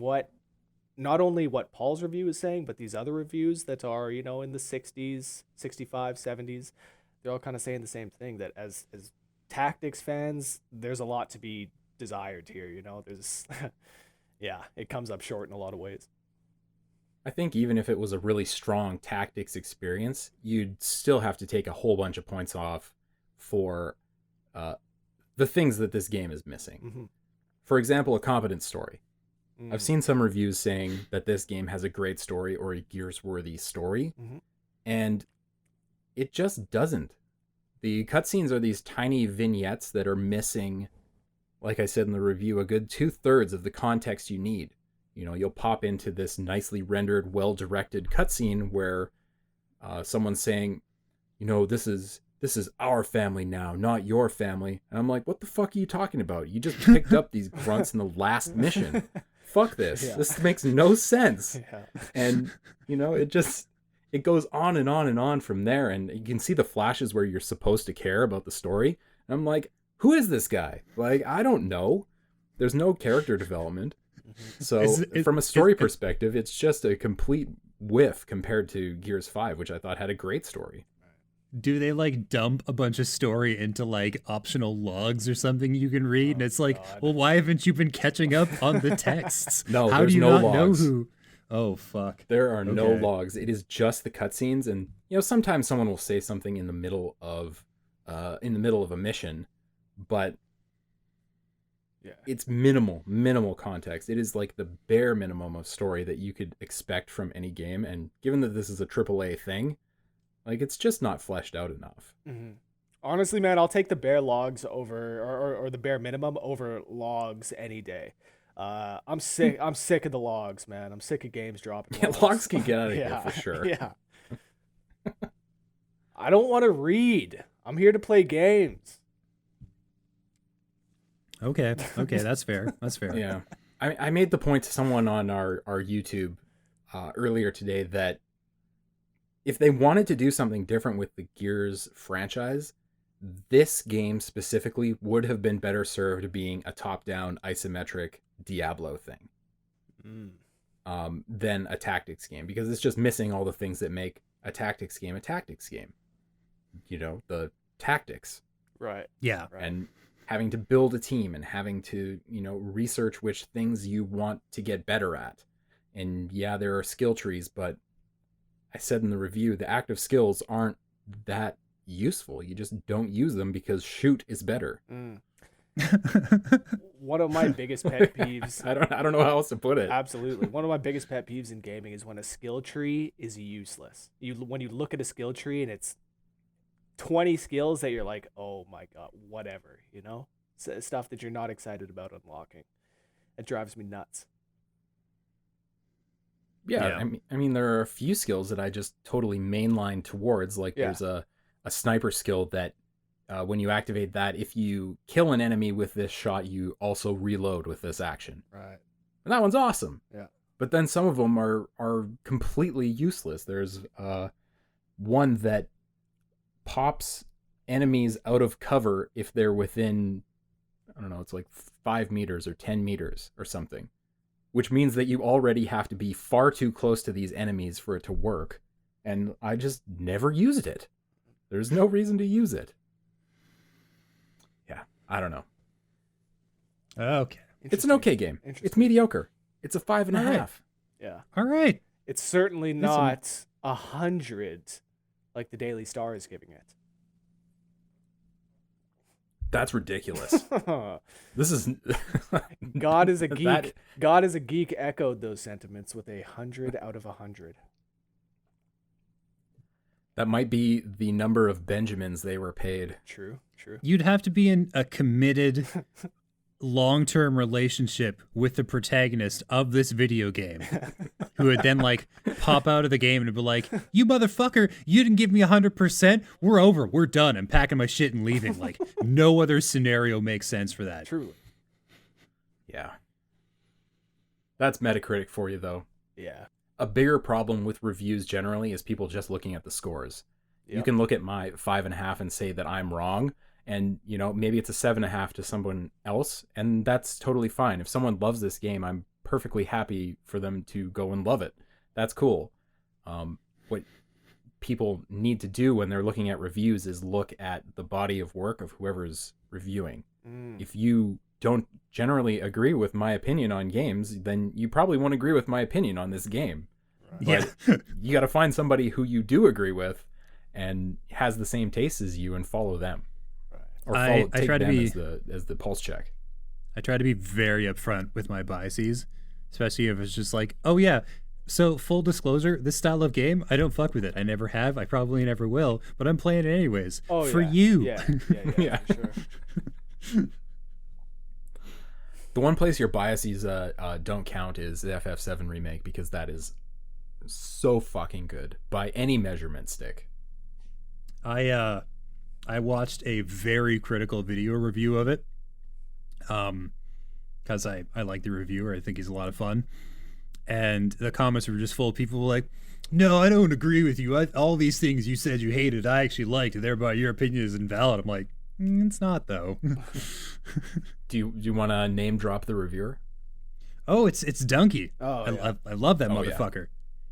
not only what Paul's review is saying, but these other reviews that are, in the 60s, 65, 70s, they're all kind of saying the same thing, that as tactics fans, there's a lot to be desired here, there's, yeah, it comes up short in a lot of ways. I think even if it was a really strong tactics experience, you'd still have to take a whole bunch of points off for the things that this game is missing. Mm-hmm. For example, a competent story. I've seen some reviews saying that this game has a great story or a Gears-worthy story, and it just doesn't. The cutscenes are these tiny vignettes that are missing, like I said in the review, a good 2/3 of the context you need. you'll pop into this nicely rendered, well-directed cutscene where someone's saying, this is our family now, not your family. And I'm like, what the fuck are you talking about? You just picked up these grunts in the last mission. Fuck this. Yeah. This makes no sense. Yeah. And, it goes on and on and on from there. And you can see the flashes where you're supposed to care about the story. And I'm like, who is this guy? Like, I don't know. There's no character development. So from a story perspective, it's just a complete whiff compared to Gears 5, which I thought had a great story. Do they like dump a bunch of story into like optional logs or something you can read? And it's like, God. Well, why haven't you been catching up on the texts? No, how there's do you no not logs. know who? Oh, fuck. There are no logs. It is just the cutscenes. And, sometimes someone will say something in the middle of a mission, but it's minimal context. It is like the bare minimum of story that you could expect from any game. And given that this is a AAA thing, like, it's just not fleshed out enough. Mm-hmm. Honestly, man, I'll take the bare logs over, or the bare minimum over logs any day. I'm sick of the logs, man. I'm sick of games dropping logs. Logs can get out of here for sure. Yeah. I don't want to read. I'm here to play games. Okay, that's fair. Yeah. I made the point to someone on our YouTube earlier today that if they wanted to do something different with the Gears franchise, this game specifically would have been better served being a top-down isometric Diablo thing than a tactics game, because it's just missing all the things that make a tactics game a tactics game. The tactics. Right. Yeah. Right. And having to build a team and having to, research which things you want to get better at. And yeah, there are skill trees, but I said in the review, the active skills aren't that useful. You just don't use them because shoot is better. One of my biggest pet peeves. I don't know how else to put it. Absolutely. One of my biggest pet peeves in gaming is when a skill tree is useless. When you look at a skill tree and it's 20 skills that you're like, oh my God, whatever, stuff that you're not excited about unlocking. It drives me nuts. Yeah. I mean, there are a few skills that I just totally mainline towards. Like there's a sniper skill that when you activate that, if you kill an enemy with this shot, you also reload with this action. Right. And that one's awesome. Yeah. But then some of them are completely useless. There's one that pops enemies out of cover if they're within, I don't know, it's like 5 meters or 10 meters or something, which means that you already have to be far too close to these enemies for it to work. And I just never used it. There's no reason to use it. Yeah, I don't know. Okay. It's an okay game. It's mediocre. It's a 5.5. Right. Yeah. All right. It's certainly not 100 like the Daily Star is giving it. That's ridiculous. This is God is a geek. God is a geek echoed those sentiments with 100 out of 100. That might be the number of Benjamins they were paid. True. You'd have to be in a committed long-term relationship with the protagonist of this video game who would then like pop out of the game and be like, you motherfucker, you didn't give me 100%. We're over. We're done. I'm packing my shit and leaving. Like no other scenario makes sense for that. Truly. Yeah. That's Metacritic for you though. Yeah. A bigger problem with reviews generally is people just looking at the scores. Yep. You can look at my 5.5 and say that I'm wrong. And, maybe it's a 7.5 to someone else, and that's totally fine. If someone loves this game, I'm perfectly happy for them to go and love it. That's cool. What people need to do when they're looking at reviews is look at the body of work of whoever's reviewing. If you don't generally agree with my opinion on games, then you probably won't agree with my opinion on this game. Right. But you got to find somebody who you do agree with and has the same taste as you and follow them. Or I try to be as the pulse check. I try to be very upfront with my biases, especially if it's just like, oh yeah, so full disclosure, this style of game, I don't fuck with it. I never have. I probably never will, but I'm playing it anyways. For you. Yeah. For sure. The one place your biases don't count is the FF7 remake, because that is so fucking good by any measurement stick. I watched a very critical video review of it, because I like the reviewer. I think he's a lot of fun, and the comments were just full of people like, "No, I don't agree with you. All these things you said you hated, I actually liked. Thereby, your opinion is invalid." I'm like, it's not though. Do you want to name drop the reviewer? Oh, it's Donkey. Oh, yeah. I love that Oh, motherfucker.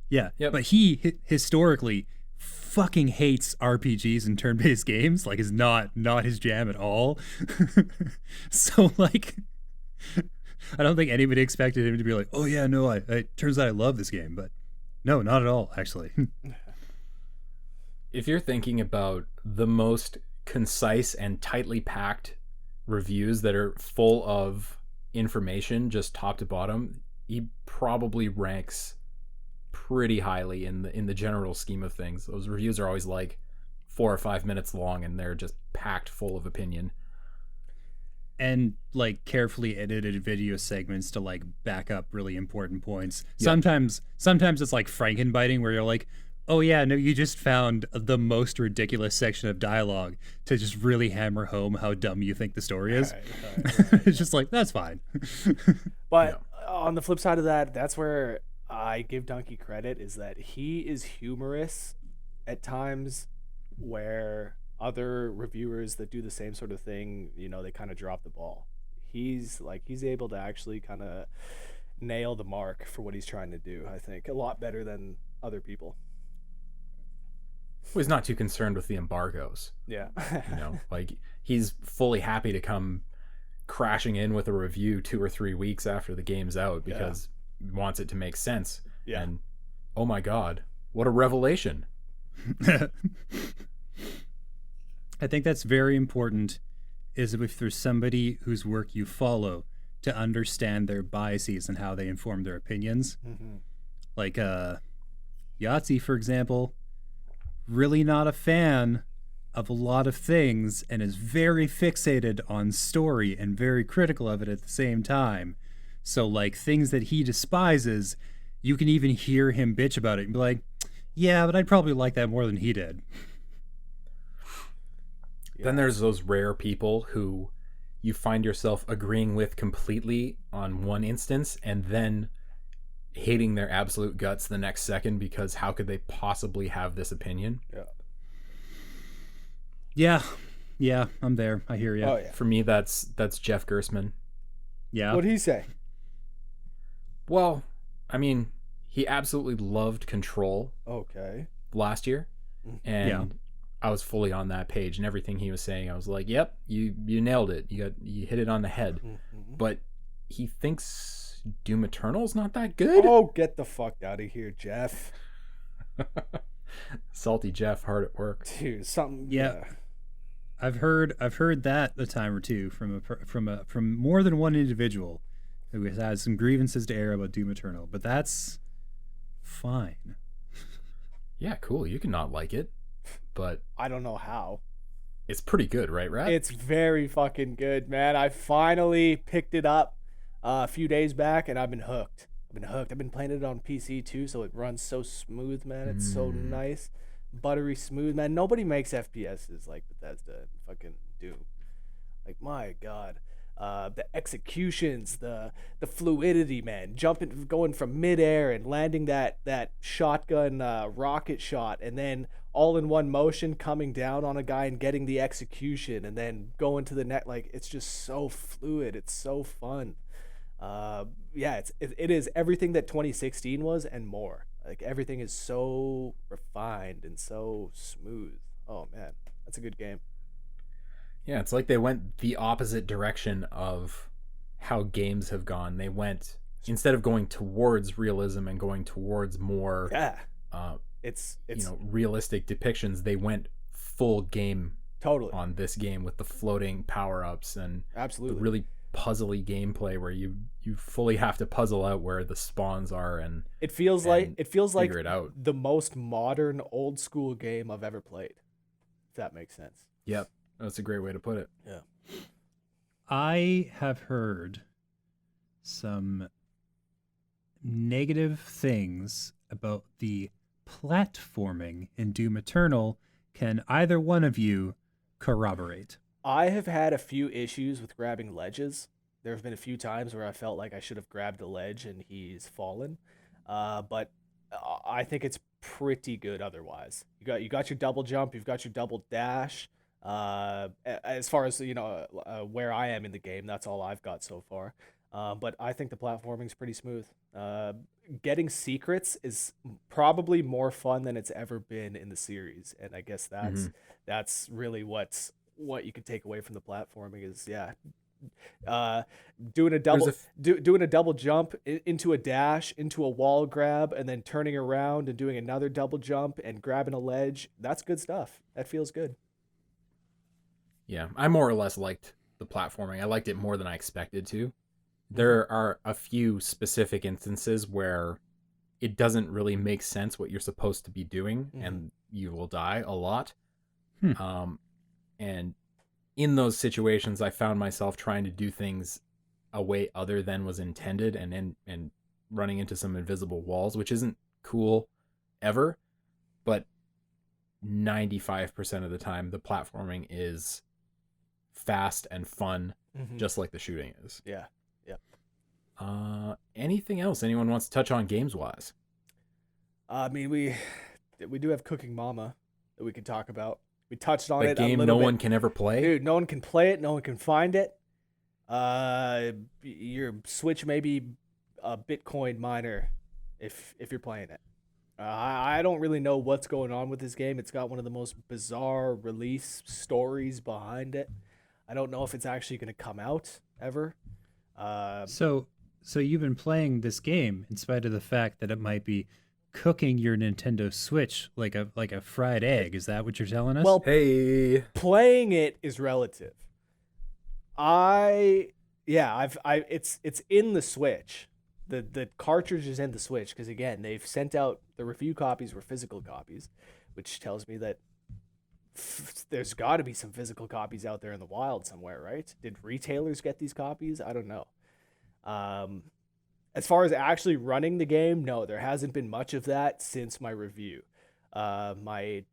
Yeah, Yep. but he historically fucking hates RPGs and turn-based games. Like, is not his jam at all. So like, I don't think anybody expected him to be like, "Oh yeah, no, I turns out I love this game," but no, not at all, actually. If you're thinking about the most concise and tightly packed reviews that are full of information, just top to bottom, he probably ranks pretty highly in the general scheme of things. Those reviews are always like 4 or 5 minutes long, and they're just packed full of opinion. And like carefully edited video segments to like back up really important points. Yep. Sometimes it's like Frankenbiting, where you're like, "Oh yeah, no, you just found the most ridiculous section of dialogue to just really hammer home how dumb you think the story is." Right. It's just like, that's fine. But on the flip side of that, that's where I give Donkey credit, is that he is humorous at times where other reviewers that do the same sort of thing, they kind of drop the ball. He's able to actually kind of nail the mark for what he's trying to do, I think, a lot better than other people. Well, he's not too concerned with the embargoes. Yeah. Like, he's fully happy to come crashing in with a review 2 or 3 weeks after the game's out, because he wants it to make sense. Yeah. And oh my god, what a revelation. I think that's very important, is if there's somebody whose work you follow, to understand their biases and how they inform their opinions. Mm-hmm. Like Yahtzee, for example, really not a fan of a lot of things and is very fixated on story and very critical of it at the same time. So like things that he despises, you can even hear him bitch about it and be like, "Yeah, but I'd probably like that more than he did." Then there's those rare people who you find yourself agreeing with completely on one instance, and then hating their absolute guts the next second, because how could they possibly have this opinion? Yeah, I'm there. I hear you. Oh yeah. For me, that's Jeff Gersman. Yeah. What'd he say? Well, I mean, he absolutely loved Control Okay. last year, and Yeah. I was fully on that page, and everything he was saying, I was like, "Yep, you nailed it. You hit it on the head." Mm-hmm. But he thinks Doom Eternal's not that good. Oh, get the fuck out of here, Jeff. Salty Jeff, hard at work. Dude, something. Yeah. I've heard that a time or two from more than one individual who has had some grievances to air about Doom Eternal, but that's fine. Yeah, cool. You can not like it, but I don't know how. it's pretty good, right, Rhett? It's very fucking good, man. I finally picked it up a few days back, and I've been hooked. I've been playing it on PC too, so it runs so smooth, man. It's so nice, buttery smooth, man. Nobody makes FPSs like Bethesda and fucking Doom. Like, my God. The executions, the fluidity, man. Going from midair and landing that shotgun rocket shot, and then all in one motion coming down on a guy and getting the execution, and then going to the net. Like, it's just so fluid. It's so fun. Yeah, it is everything that 2016 was and more. Like, everything is so refined and so smooth. Oh man, that's a good game. Yeah, it's like they went the opposite direction of how games have gone. They went, instead of going towards realism and going towards more It's realistic depictions, they went full game totally on this game with the floating power-ups and absolutely the really puzzly gameplay where you fully have to puzzle out where the spawns are, and it feels like figure it out. the most modern old school game I've ever played, if that makes sense. Yep, that's a great way to put it. Yeah. I have heard some negative things about the platforming in Doom Eternal. Can either one of you corroborate? I have had a few issues with grabbing ledges. There have been a few times where I felt like I should have grabbed a ledge and he's fallen. But I think it's pretty good otherwise. You got your double jump, you've got your double dash. As far as where I am in the game, that's all I've got so far. But I think the platforming's pretty smooth. Getting secrets is probably more fun than it's ever been in the series, and I guess that's really what you could take away from the platforming is doing a double jump into a dash, into a wall grab, and then turning around and doing another double jump and grabbing a ledge. That's good stuff. That feels good. Yeah, I more or less liked the platforming. I liked it more than I expected to. There are a few specific instances where it doesn't really make sense what you're supposed to be doing, and you will die a lot. And in those situations, I found myself trying to do things a way other than was intended, and running into some invisible walls, which isn't cool ever. But 95% of the time, the platforming is fast and fun, just like the shooting is. Yeah. Anything else anyone wants to touch on games-wise? I mean, we do have Cooking Mama that we can talk about. We touched on the it. Game no one can ever play. Dude, no one can play it. No one can find it. Your Switch may be a Bitcoin miner if you're playing it. I don't really know what's going on with this game. It's got one of the most bizarre release stories behind it. I don't know if it's actually going to come out ever. So you've been playing this game in spite of the fact that it might be cooking your Nintendo Switch like a fried egg. Is that what you're telling us? Well, hey, playing it is relative. It's in the Switch. The cartridge is in the Switch because again, they've sent out the review copies were physical copies, which tells me that there's got to be some physical copies out there in the wild somewhere, right? Did retailers get these copies? I don't know. As far as actually running the game, no, there hasn't been much of that since my review. My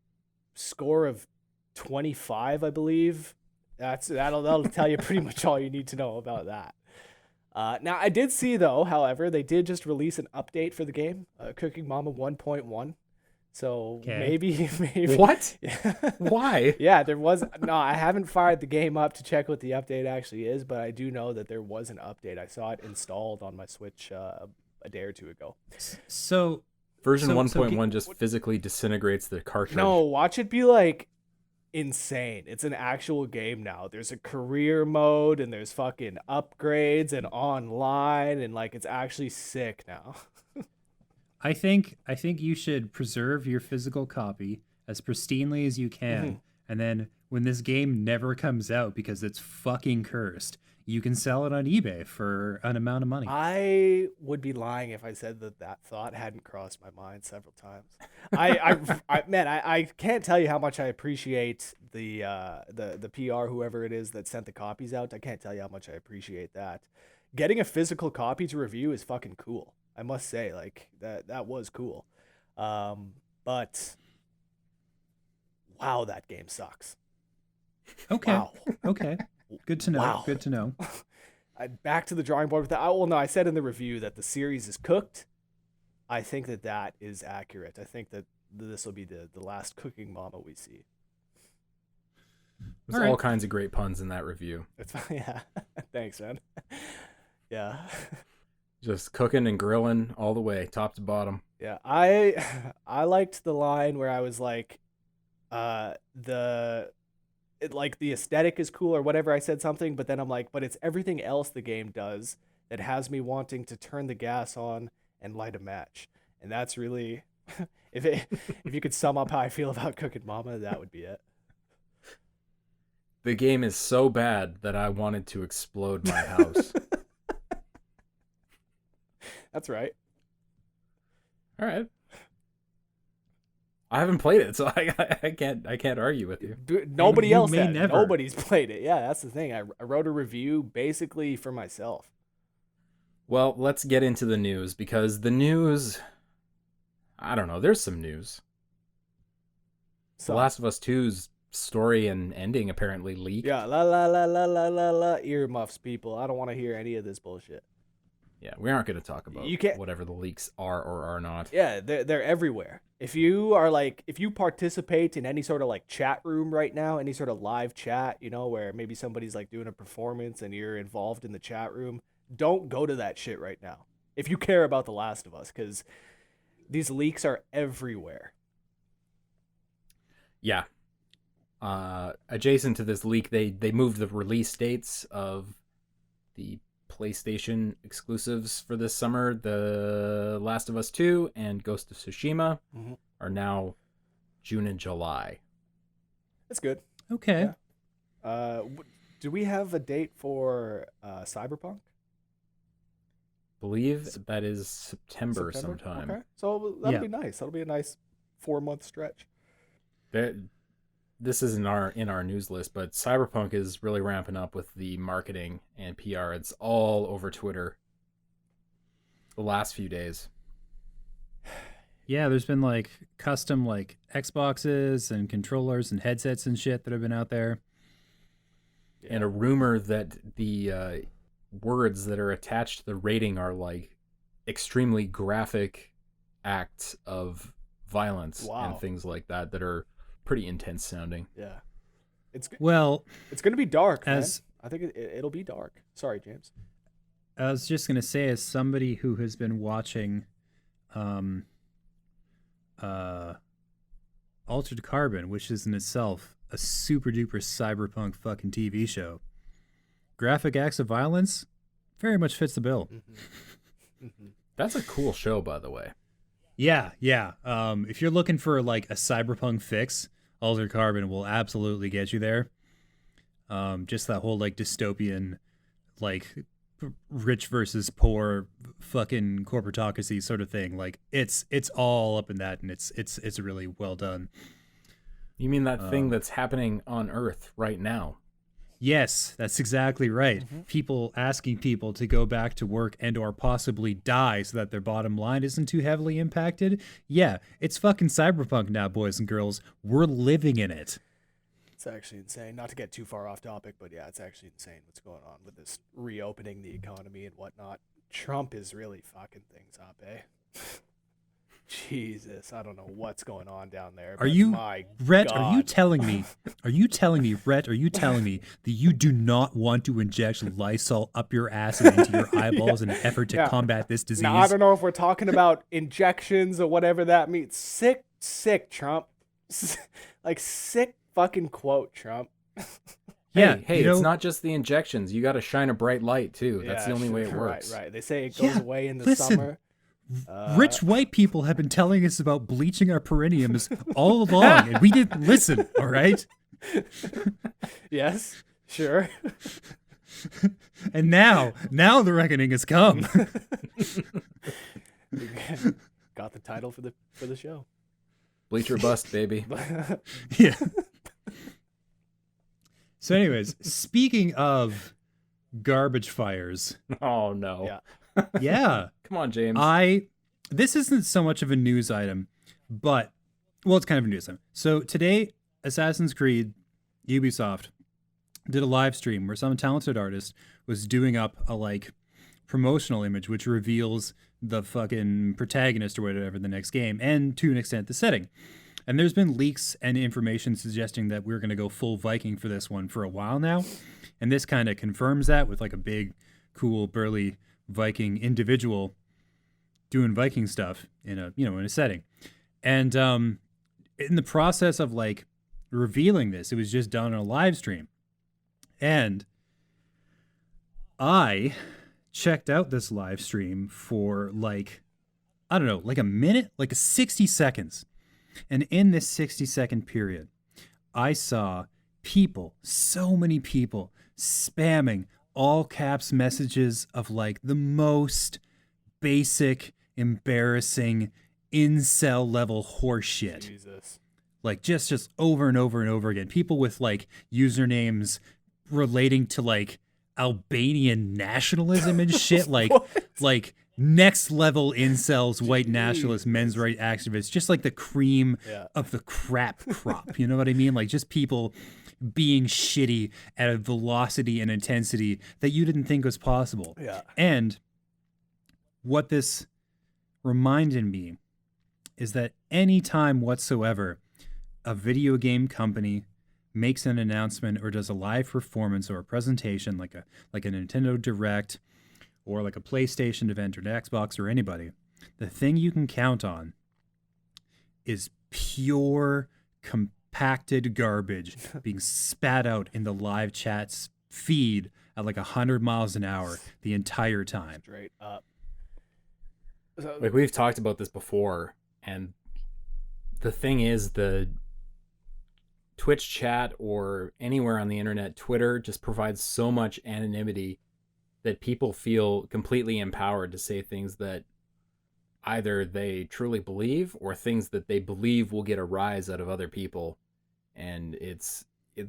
score of 25, I believe. That'll tell you pretty much all you need to know about that. Now, I did see, though, however, they did just release an update for the game, Cooking Mama 1.1. So maybe what? Yeah. Why? Yeah, there was I haven't fired the game up to check what the update actually is, but I do know that there was an update. I saw it installed on my Switch a day or two ago. So version 1.1 just physically disintegrates the cartridge. No, watch it be like insane. It's an actual game now. There's a career mode and there's fucking upgrades and online and like it's actually sick now. I think you should preserve your physical copy as pristinely as you can, and then when this game never comes out because it's fucking cursed, you can sell it on eBay for an amount of money. I would be lying if I said that thought hadn't crossed my mind several times. I can't tell you how much I appreciate the PR, whoever it is that sent the copies out. I can't tell you how much I appreciate that. Getting a physical copy to review is fucking cool. I must say, like, that was cool. But wow, that game sucks. Okay. Wow. Okay. Good to know. Wow. Good to know. Back to the drawing board with that. Well, no, I said in the review that the series is cooked. I think that is accurate. I think that this will be the last Cooking Mama we see. There's all kinds of great puns in that review. Yeah. Thanks, man. Yeah. Just cooking and grilling all the way, top to bottom. Yeah, I liked the line where I was like, the aesthetic is cool or whatever. I said something, but then I'm like, but it's everything else the game does that has me wanting to turn the gas on and light a match. And that's really, if you could sum up how I feel about Cooking Mama, that would be it. The game is so bad that I wanted to explode my house. That's right. All right. I haven't played it, so I can't argue with you. Nobody else has. Nobody's played it. Yeah, that's the thing. I wrote a review basically for myself. Well, let's get into the news, because the news, I don't know, there's some news. So, The Last of Us 2's story and ending apparently leaked. yeah, la la la la la la la, earmuffs, people. I don't want to hear any of this bullshit. Yeah, we aren't going to talk about You can't- whatever the leaks are or are not. Yeah, they're everywhere. If you participate in any sort of like chat room right now, any sort of live chat, where maybe somebody's like doing a performance and you're involved in the chat room, don't go to that shit right now. If you care about The Last of Us, because these leaks are everywhere. Yeah. Adjacent to this leak, they moved the release dates of the PlayStation exclusives for this summer. The Last of Us 2 and Ghost of Tsushima are now June and July. That's good. Okay. Yeah. Do we have a date for Cyberpunk? Believe that is September sometime. Okay, so that'll be nice. That'll be a nice 4-month stretch. This is in our news list, but Cyberpunk is really ramping up with the marketing and PR. It's all over Twitter the last few days. Yeah, there's been like custom like Xboxes and controllers and headsets and shit that have been out there. Yeah. And a rumor that the words that are attached to the rating are like extremely graphic acts of violence and things like that are pretty intense sounding. Yeah. It's going to be dark, man. I think it'll be dark. Sorry, James. I was just going to say, as somebody who has been watching Altered Carbon, which is in itself a super duper cyberpunk fucking TV show, graphic acts of violence very much fits the bill. That's a cool show, by the way. Yeah. If you're looking for like a cyberpunk fix, Altered Carbon will absolutely get you there. Just that whole like dystopian, like rich versus poor, fucking corporatocracy sort of thing. Like it's all up in that, and it's really well done. You mean that thing that's happening on Earth right now? Yes, that's exactly right. People asking people to go back to work and or possibly die so that their bottom line isn't too heavily impacted. Yeah, it's fucking cyberpunk now, boys and girls. We're living in it. It's actually insane. Not to get too far off topic, but yeah, it's actually insane what's going on with this reopening the economy and whatnot. Trump is really fucking things up, eh? Jesus, I don't know what's going on down there. Rhett, God. are you telling me, Rhett, are you telling me that you do not want to inject Lysol up your ass and into your eyeballs in an effort to combat this disease? Now, I don't know if we're talking about injections or whatever that means. Sick, Trump. Like, sick fucking quote, Trump. Hey, it's not just the injections. You got to shine a bright light, too. That's the only way it works. Right. They say it goes away in the summer. Rich white people have been telling us about bleaching our perineums all along, and we didn't listen, all right? Yes, sure. And now the reckoning has come. Got the title for the show. Bleach or bust, baby. Yeah. So anyways, speaking of garbage fires. Oh, no. Yeah. Yeah. Come on, James. This isn't so much of a news item, but, well, it's kind of a news item. So today, Assassin's Creed, Ubisoft, did a live stream where some talented artist was doing up a, like, promotional image which reveals the fucking protagonist or whatever the next game, and to an extent the setting. And there's been leaks and information suggesting that we're going to go full Viking for this one for a while now. And this kind of confirms that with like a big, cool, burly Viking individual doing Viking stuff in a setting. And in the process of like revealing this, it was just done on a live stream. And I checked out this live stream for like, I don't know, like a minute, like 60 seconds. And in this 60-second period, I saw people, so many people, spamming all caps messages of like the most basic, embarrassing, incel level horseshit. Jesus. Like just over and over and over again. People with like usernames relating to like Albanian nationalism and shit. Like like next level incels, white nationalists, men's rights activists, just like the cream of the crap crop. You know what I mean? Like just people being shitty at a velocity and intensity that you didn't think was possible. Yeah. And what this reminded me is that any time whatsoever a video game company makes an announcement or does a live performance or a presentation like a Nintendo Direct or like a PlayStation event or an Xbox or anybody, the thing you can count on is pure compacted garbage being spat out in the live chat's feed at like 100 miles an hour the entire time. Straight up. Like we've talked about this before, and the thing is the Twitch chat or anywhere on the internet, Twitter just provides so much anonymity that people feel completely empowered to say things that either they truly believe or things that they believe will get a rise out of other people. And it's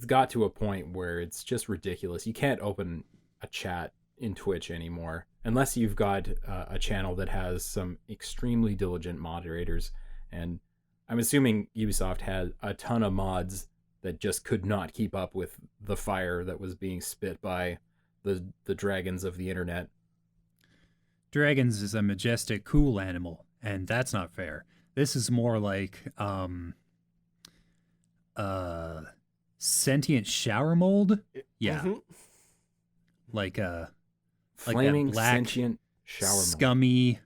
got to a point where it's just ridiculous. You can't open a chat in Twitch anymore unless you've got a channel that has some extremely diligent moderators. And I'm assuming Ubisoft had a ton of mods that just could not keep up with the fire that was being spit by the dragons of the internet. Dragons is a majestic, cool animal, and that's not fair. This is more like sentient shower mold. Yeah. Mm-hmm. Like a Flaming black, sentient shower mold. scummy,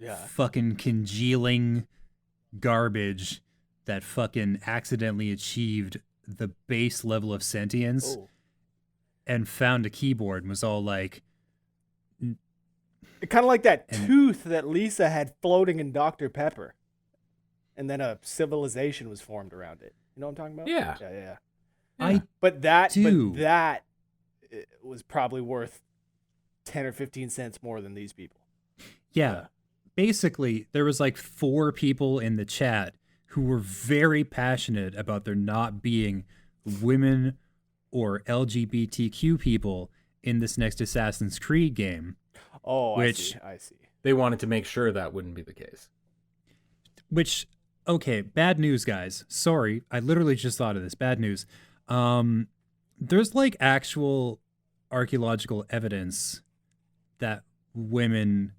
Yeah. fucking congealing garbage that fucking accidentally achieved the base level of sentience and found a keyboard and was all like... Kind of like that tooth that Lisa had floating in Dr. Pepper. And then a civilization was formed around it. You know what I'm talking about? Yeah. Yeah. But that do. Was probably worth 10 or 15 cents more than these people. Yeah. Basically, there was like 4 people in the chat who were very passionate about there not being women or LGBTQ people in this next Assassin's Creed game. Oh, which I see. They wanted to make sure that wouldn't be the case. Which, okay, bad news, guys. Sorry, I literally just thought of this. Bad news. There's like actual archaeological evidence that women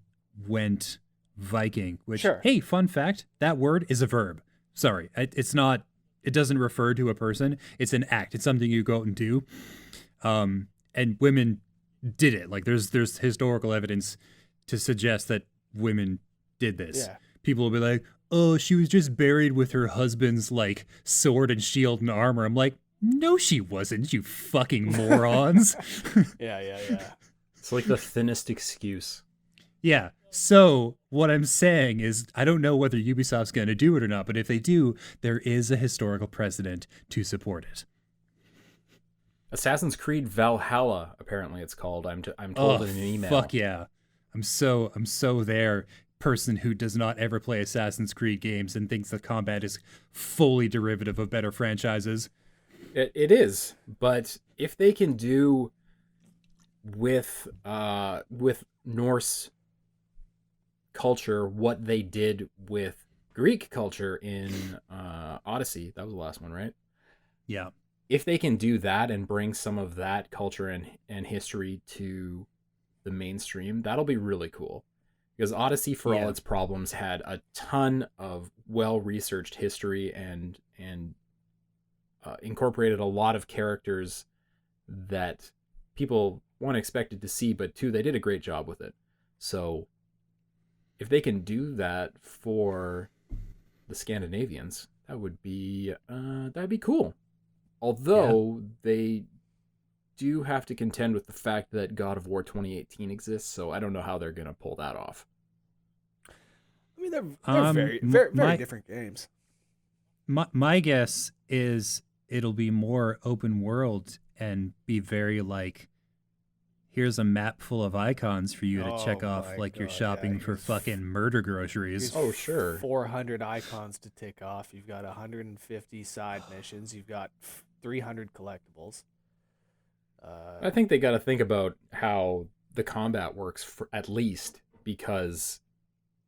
went Viking, which, hey, fun fact, that word is a verb. Sorry, it's not, it doesn't refer to a person. It's an act. It's something you go out and do. And women did it. Like there's historical evidence to suggest that women did this. Yeah. People will be like, oh, she was just buried with her husband's like sword and shield and armor. I'm like, no, she wasn't, you fucking morons. Yeah. It's like the thinnest excuse. Yeah. So what I'm saying is I don't know whether Ubisoft's going to do it or not, but if they do, there is a historical precedent to support it. Assassin's Creed Valhalla, apparently it's called. I'm told in an email. Fuck yeah. I'm so there. Person who does not ever play Assassin's Creed games and thinks that combat is fully derivative of better franchises. It is, but if they can do with Norse culture what they did with Greek culture in Odyssey, that was the last one, right? Yeah. If they can do that and bring some of that culture and history to the mainstream, that'll be really cool. Because Odyssey, for all its problems, had a ton of well-researched history and incorporated a lot of characters that people, one, expected to see, but two, they did a great job with it. So if they can do that for the Scandinavians, that would be that'd be cool. Although they do have to contend with the fact that God of War 2018 exists, so I don't know how they're going to pull that off. I mean, they're very different games. My guess is it'll be more open world and be very like, here's a map full of icons for you to check off like you're shopping for fucking murder groceries. Oh, sure. 400 icons to tick off. You've got 150 side missions. You've got 300 collectibles. I think they got to think about how the combat works for at least because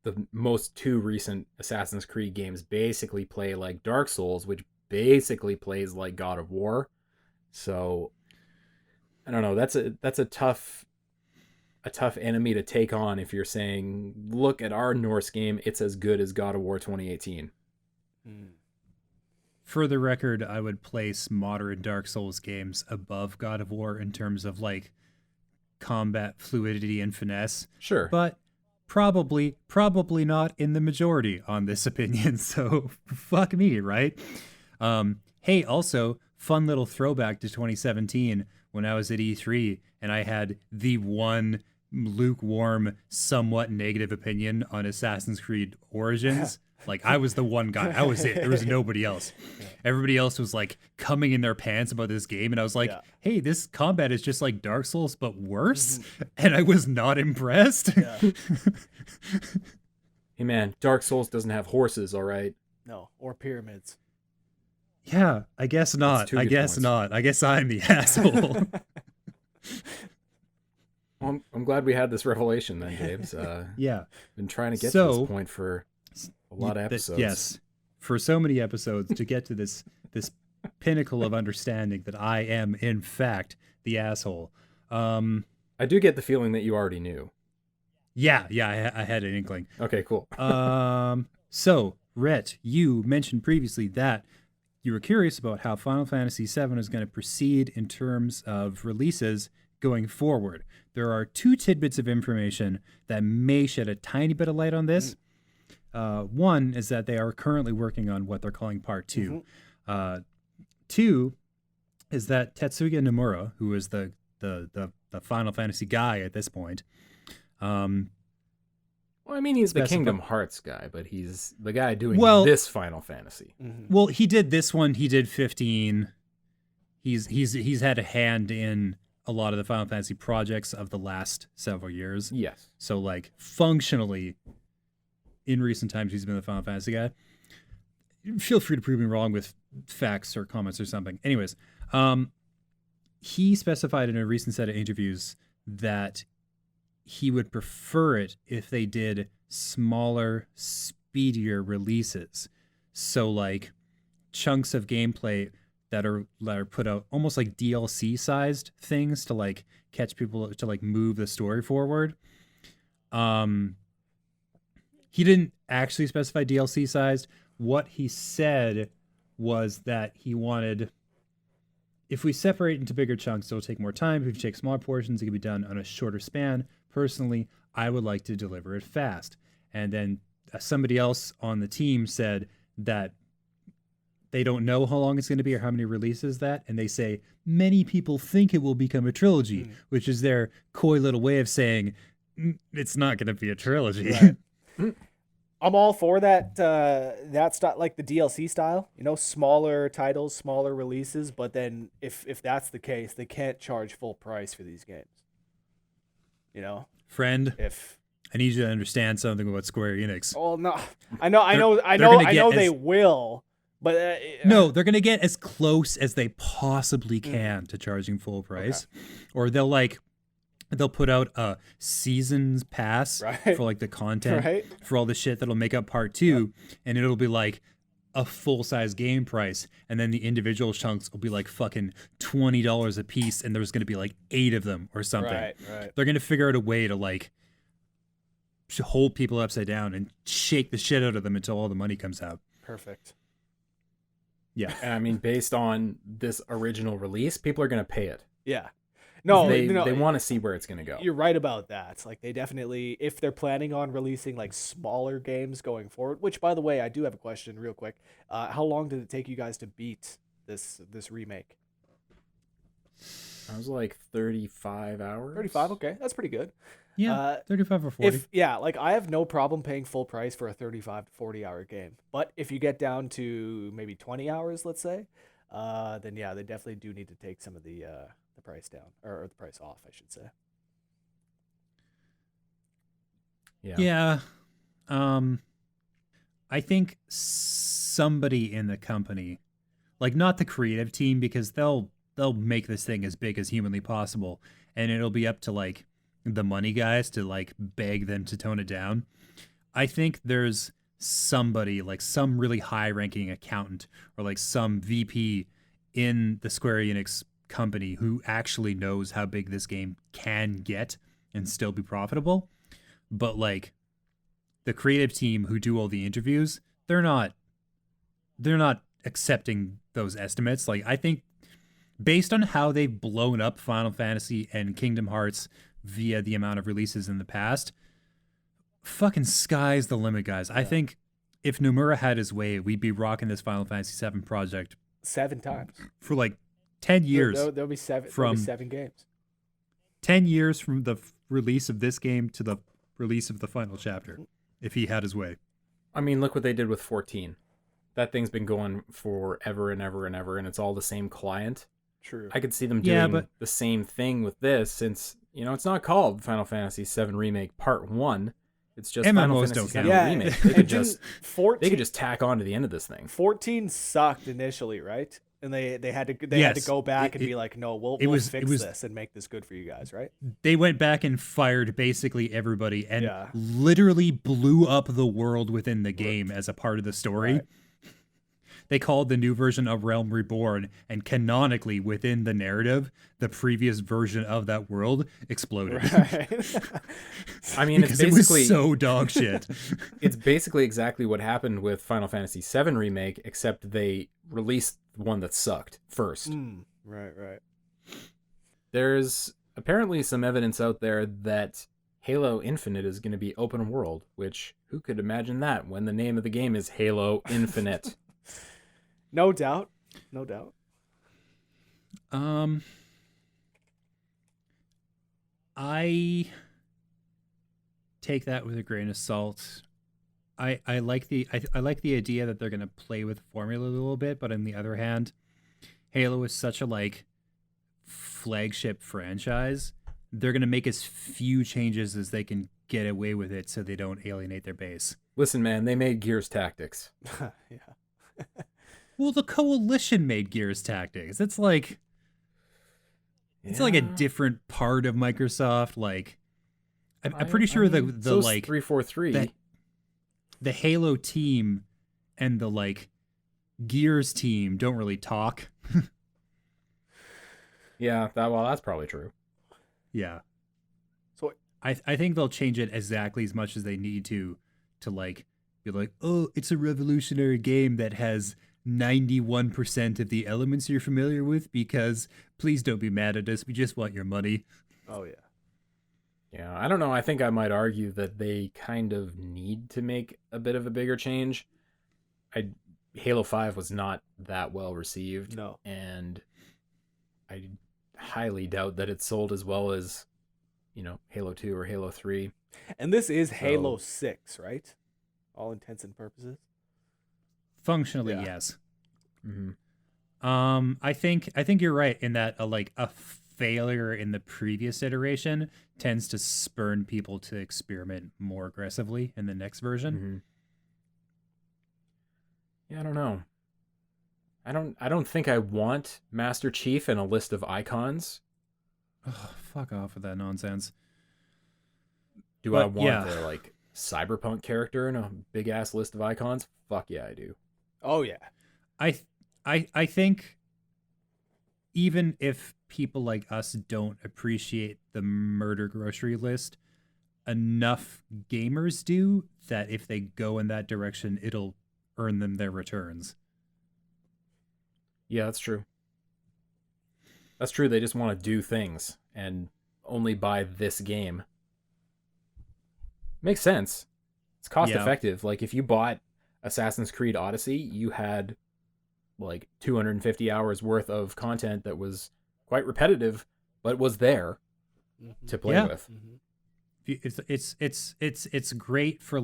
the most two recent Assassin's Creed games basically play like Dark Souls, which basically plays like God of War. So I don't know. That's a tough enemy to take on if you're saying, look at our Norse game, it's as good as God of War 2018. For the record, I would place modern Dark Souls games above God of War in terms of like combat fluidity and finesse. Sure. But probably not in the majority on this opinion. So fuck me, right? Hey, also, fun little throwback to 2017 when I was at E3 and I had the one lukewarm, somewhat negative opinion on Assassin's Creed Origins. Like, I was the one guy. I was it. There was nobody else. Everybody else was, like, coming in their pants about this game. And I was like, hey, this combat is just like Dark Souls, but worse. And I was not impressed. Hey, man, Dark Souls doesn't have horses, all right? No, or pyramids. Yeah, I guess not. I guess not. I guess I'm the asshole. Well, I'm glad we had this revelation then, James. Yeah. Been trying to get to this point for a lot of episodes. Yes, for so many episodes to get to this pinnacle of understanding that I am, in fact, the asshole. I do get the feeling that you already knew. Yeah, I had an inkling. Okay, cool. So, Rhett, you mentioned previously that you were curious about how Final Fantasy VII is going to proceed in terms of releases going forward. There are two tidbits of information that may shed a tiny bit of light on this. One is that they are currently working on what they're calling Part 2. Two is that Tetsuya Nomura, who is the Final Fantasy guy at this point. Well, I mean, he's the Kingdom Hearts guy, but he's the guy doing this Final Fantasy. Well, he did this one. He did 15. He's had a hand in a lot of the Final Fantasy projects of the last several years. Yes. So, like, functionally, in recent times, he's been the Final Fantasy guy. Feel free to prove me wrong with facts or comments or something. Anyways, he specified in a recent set of interviews that he would prefer it if they did smaller, speedier releases. So, like, chunks of gameplay that are put out almost like DLC sized things to like catch people to like move the story forward. He didn't actually specify DLC sized. What he said was that he wanted, if we separate into bigger chunks, it'll take more time. If you take smaller portions, it can be done on a shorter span. Personally, I would like to deliver it fast. And then somebody else on the team said that they don't know how long it's going to be or how many releases that. And they say, many people think it will become a trilogy, which is their coy little way of saying, it's not going to be a trilogy. Right. I'm all for that. That's not like the DLC style, smaller titles, smaller releases. But then if that's the case, they can't charge full price for these games. Friend, I need you to understand something about Square Enix. Oh no, I know they will. But no, they're going to get as close as they possibly can to charging full price. Okay. Or they'll put out a season's pass for like the content for all the shit that'll make up Part 2, and it'll be like a full-size game price, and then the individual chunks will be like fucking $20 a piece, and there's going to be like 8 of them or something. Right. They're going to figure out a way to like hold people upside down and shake the shit out of them until all the money comes out. Perfect. Yeah. And I mean, based on this original release, people are going to pay it. Yeah. No, they want to see where it's going to go. You're right about that. It's like they definitely, if they're planning on releasing like smaller games going forward, which by the way, I do have a question real quick. How long did it take you guys to beat this remake? I was like 35 hours. 35, okay. That's pretty good. Yeah, 35 or 40. I have no problem paying full price for a 35 to 40 hour game. But if you get down to maybe 20 hours, let's say, then yeah, they definitely do need to take some of the price down, or the price off, I should say. Yeah. I think somebody in the company, like not the creative team, because they'll make this thing as big as humanly possible, and it'll be up to like the money guys to like beg them to tone it down. I think there's somebody like some really high ranking accountant or like some VP in the Square Enix company who actually knows how big this game can get and still be profitable. But like the creative team who do all the interviews, they're not accepting those estimates. Like I think based on how they've blown up Final Fantasy and Kingdom Hearts via the amount of releases in the past, fucking sky's the limit, guys. I think if Nomura had his way, we'd be rocking this Final Fantasy VII project 7 times for like 10 years. There'll be 7. There'll be 7 games. 10 years from the release of this game to the release of the final chapter, if he had his way. I mean, look what they did with 14. That thing's been going forever and ever and ever, and it's all the same client. True. I could see them doing the same thing with this, since, you know, it's not called Final Fantasy VII Remake Part 1 It's just Final MMOs Fantasy don't VII count. Remake. They could just 14, they could just tack on to the end of this thing. 14 sucked initially, right? And they had to go back and be like, no, we'll fix this and make this good for you guys, right? They went back and fired basically everybody and literally blew up the world within the game as a part of the story. Right. They called the new version of Realm Reborn, and canonically within the narrative, the previous version of that world exploded. Right. I mean, it's basically it was so dog shit. It's basically exactly what happened with Final Fantasy VII Remake, except they released the one that sucked first. Right. There's apparently some evidence out there that Halo Infinite is going to be open world, which who could imagine that when the name of the game is Halo Infinite? No doubt. I take that with a grain of salt. I like the idea that they're gonna play with the formula a little bit, but on the other hand, Halo is such a flagship franchise. They're gonna make as few changes as they can get away with it, so they don't alienate their base. Listen, man, they made Gears Tactics. Yeah. Well, the Coalition made Gears Tactics. It's like a different part of Microsoft. I'm pretty sure the 343. The Halo team and the Gears team don't really talk. Yeah, that's probably true. Yeah. So I think they'll change it exactly as much as they need to be like, oh, it's a revolutionary game that has 91% of the elements you're familiar with, because please don't be mad at us. We just want your money. Oh, yeah. Yeah, I don't know. I think I might argue that they kind of need to make a bit of a bigger change. Halo 5 was not that well received. No. And I highly doubt that it sold as well as, Halo 2 or Halo 3. And this is Halo 6, right? All intents and purposes. Functionally, yes. Mm-hmm. I think you're right in that a failure in the previous iteration tends to spurn people to experiment more aggressively in the next version. Mm-hmm. Yeah, I don't know. I don't think I want Master Chief and a list of icons. Oh, fuck off with that nonsense. I want the cyberpunk character and a big ass list of icons? Fuck yeah, I do. Oh yeah. I think even if people like us don't appreciate the murder grocery list, enough gamers do that if they go in that direction, it'll earn them their returns. Yeah, that's true. That's true. They just want to do things and only buy this game. Makes sense. It's cost effective. If you bought Assassin's Creed Odyssey, you had 250 hours worth of content that was quite repetitive, but was there to play with. It's great for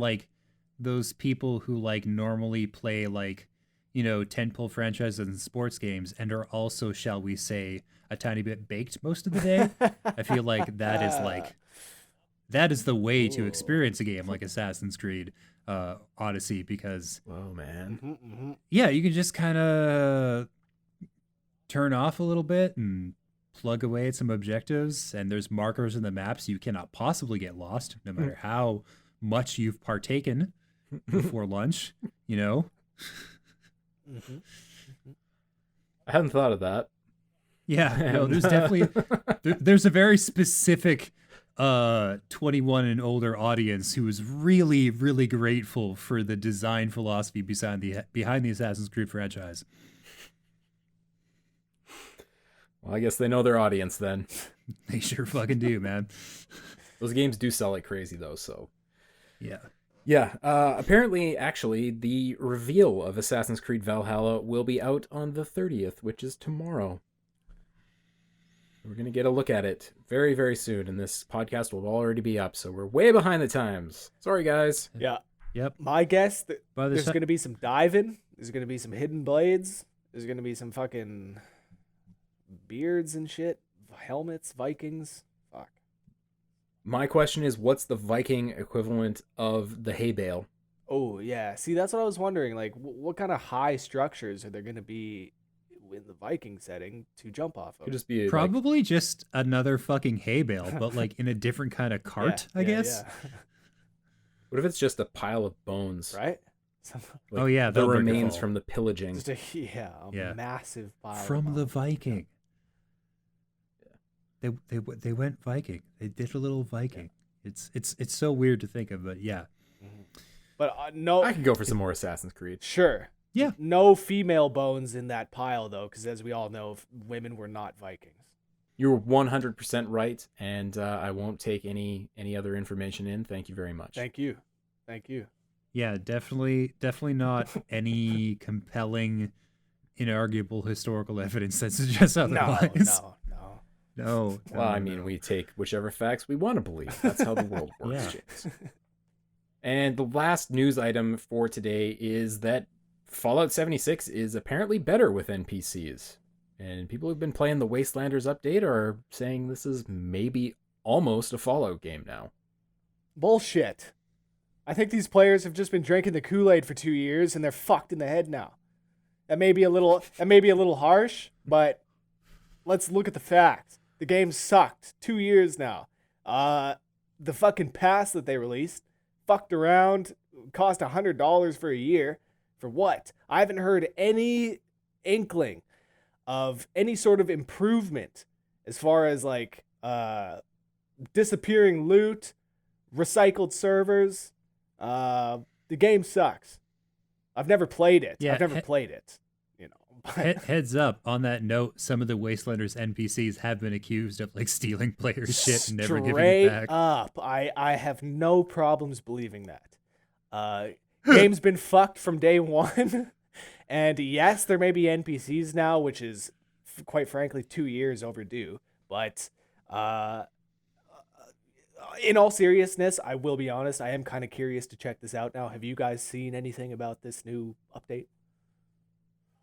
those people who normally play tentpole franchises and sports games and are also, shall we say, a tiny bit baked most of the day. I feel like that is the way to experience a game like Assassin's Creed Odyssey, because whoa, man. Yeah, you can just kind of turn off a little bit and plug away at some objectives, and there's markers in the map, so you cannot possibly get lost, no matter how much you've partaken before lunch, you know? Mm-hmm. I hadn't thought of that. Yeah, no, there's definitely there's a very specific 21 and older audience who is really, really grateful for the design philosophy behind the Assassin's Creed franchise. Well, I guess they know their audience then. They sure fucking do, man. Those games do sell like crazy though, so. Yeah. Yeah, apparently, actually, the reveal of Assassin's Creed Valhalla will be out on the 30th, which is tomorrow. We're going to get a look at it very, very soon, and this podcast will already be up, so we're way behind the times. Sorry, guys. Yeah. Yep. My guess that there's time- going to be some diving. There's going to be some hidden blades. There's going to be some fucking beards and shit. Helmets, Vikings. Fuck. My question is, what's the Viking equivalent of the hay bale? Oh, yeah. See, that's what I was wondering. Like, what kind of high structures are there going to be in the Viking setting to jump off of? Could just be Probably just another fucking hay bale, but like in a different kind of cart, I guess. Yeah. What if it's just a pile of bones? Right? Oh, yeah, the that'll break your remains fall. from the pillaging. Just a massive pile. From the of bones. Viking. They went Viking. They did a little Viking. It's so weird to think of, but yeah. But no. I could go for some more Assassin's Creed. Sure. Yeah. No female bones in that pile, though, because as we all know, women were not Vikings. You're 100% right, and I won't take any other information in. Thank you very much. Thank you. Yeah, definitely not any compelling, inarguable historical evidence that suggests otherwise. No. Well, I mean, we take whichever facts we want to believe. That's how the world works, Yeah. James. And the last news item for today is that Fallout 76 is apparently better with NPCs. And people who've been playing the Wastelanders update are saying this is maybe almost a Fallout game now. Bullshit. I think these players have just been drinking the Kool-Aid for 2 years and they're fucked in the head now. That may be a little harsh, but let's look at the facts. The game sucked 2 years now. The fucking pass that they released fucked around, cost $100 for a year. For what? I haven't heard any inkling of any sort of improvement as far as like disappearing loot, recycled servers. The game sucks. I've never played it. Yeah, I've never played it. You know. Heads up, on that note, some of the Wastelanders NPCs have been accused of like stealing players' shit and never giving it back. Up. I have no problems believing that. Game's been fucked from day one. And yes, there may be NPCs now, which is quite frankly 2 years overdue. But in all seriousness, I will be honest, I am kind of curious to check this out now. Have you guys seen anything about this new update?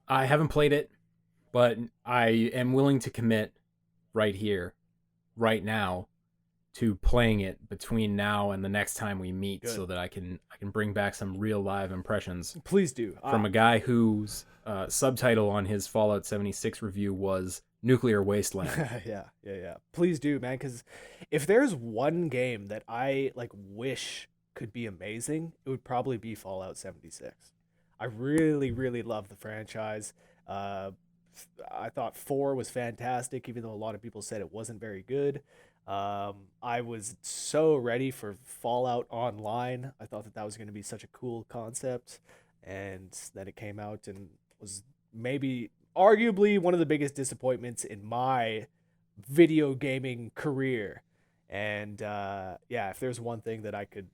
I haven't played it, but I am willing to commit right here, right now, to playing it between now and the next time we meet. Good. So that I can bring back some real live impressions. Please do. From a guy whose subtitle on his Fallout 76 review was Nuclear Wasteland. Yeah. Please do, man, because if there's one game that I like wish could be amazing, it would probably be Fallout 76. I really, really love the franchise. I thought 4 was fantastic, even though a lot of people said it wasn't very good. I was so ready for Fallout Online. I thought that was going to be such a cool concept, and then it came out and was maybe arguably one of the biggest disappointments in my video gaming career. And if there's one thing that I could,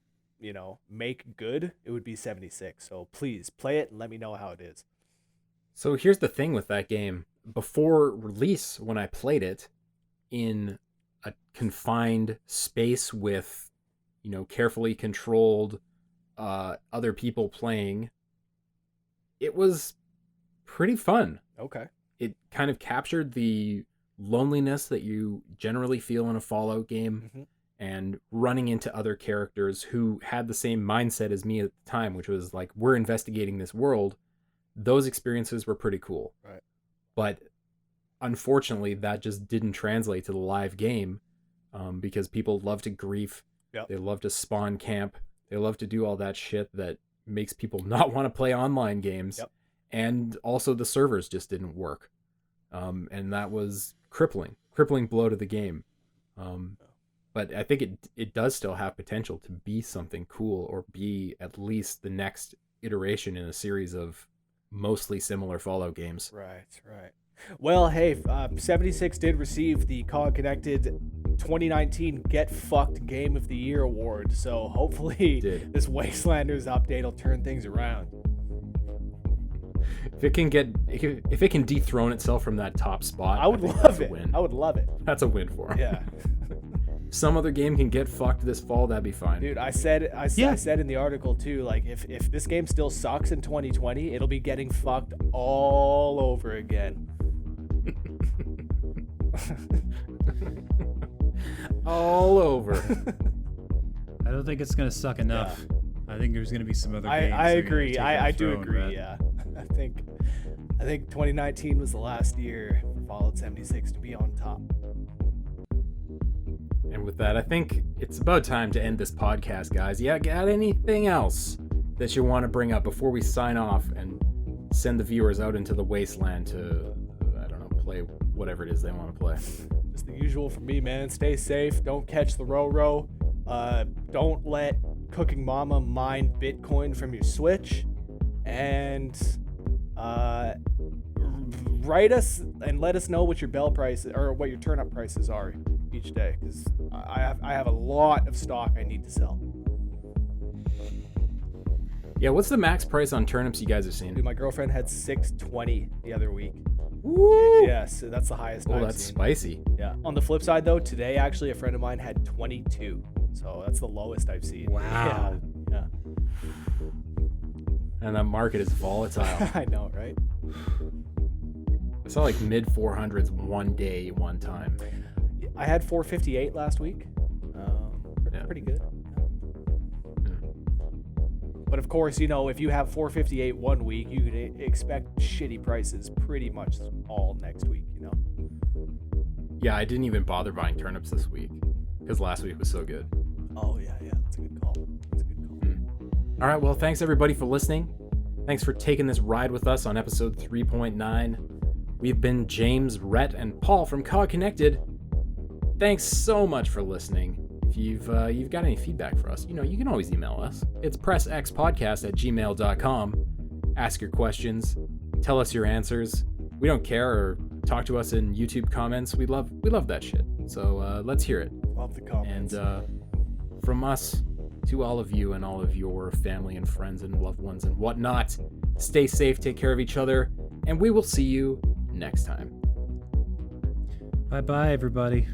make good, it would be 76. So please play it and let me know how it is. So here's the thing with that game. Before release, when I played it in a confined space with, carefully controlled other people playing, it was pretty fun. Okay. It kind of captured the loneliness that you generally feel in a Fallout game. Mm-hmm. And running into other characters who had the same mindset as me at the time, which was like, we're investigating this world. Those experiences were pretty cool. Right. But unfortunately, that just didn't translate to the live game, because people love to grief. Yep. They love to spawn camp. They love to do all that shit that makes people not want to play online games. Yep. And also the servers just didn't work. And that was crippling blow to the game. But I think it does still have potential to be something cool, or be at least the next iteration in a series of mostly similar Fallout games. Right. Well, hey, 76 did receive the COG Connected 2019 Get Fucked Game of the Year award, so hopefully this Wastelanders update will turn things around. If it can dethrone itself from that top spot, I would love it. I would love it. That's a win for 'em. Yeah. Some other game can get fucked this fall, that'd be fine. Dude, I said in the article too, like if this game still sucks in 2020, it'll be getting fucked all over again. All over. I don't think it's gonna suck enough. I think there's gonna be some other games. I agree. I do throne, agree. Rhett. Yeah. I think 2019 was the last year for Fallout 76 to be on top. And with that, I think it's about time to end this podcast, guys. Yeah, got anything else that you want to bring up before we sign off and send the viewers out into the wasteland to, I don't know, play whatever it is they want to play? Just the usual for me, man. Stay safe. Don't catch the Ro-Ro. Don't let Cooking Mama mine Bitcoin from your Switch. And write us and let us know what your bell price or what your turnip prices are each day, because I have a lot of stock I need to sell. Yeah, what's the max price on turnips you guys have seen? Dude, my girlfriend had $6.20 the other week. Woo! Yes, that's the highest I've that's seen. Spicy. Yeah. On the flip side, though, today actually a friend of mine had 22, so that's the lowest I've seen. Wow. Yeah. And that market is volatile. I know, right? I saw like mid 400s one day, one time. I had 458 last week. Pretty good. But of course, if you have 458 1 week, you can expect shitty prices pretty much all next week, Yeah, I didn't even bother buying turnips this week because last week was so good. Oh, yeah, that's a good call. All right, well, thanks everybody for listening. Thanks for taking this ride with us on episode 3.9. We've been James, Rhett, and Paul from COG Connected. Thanks so much for listening. If you've got any feedback for us, you can always email us. It's pressxpodcast@gmail.com. Ask your questions, tell us your answers. We don't care, or talk to us in YouTube comments. We love that shit. So let's hear it. Love the comments. And from us to all of you and all of your family and friends and loved ones and whatnot, stay safe, take care of each other, and we will see you next time. Bye-bye, everybody.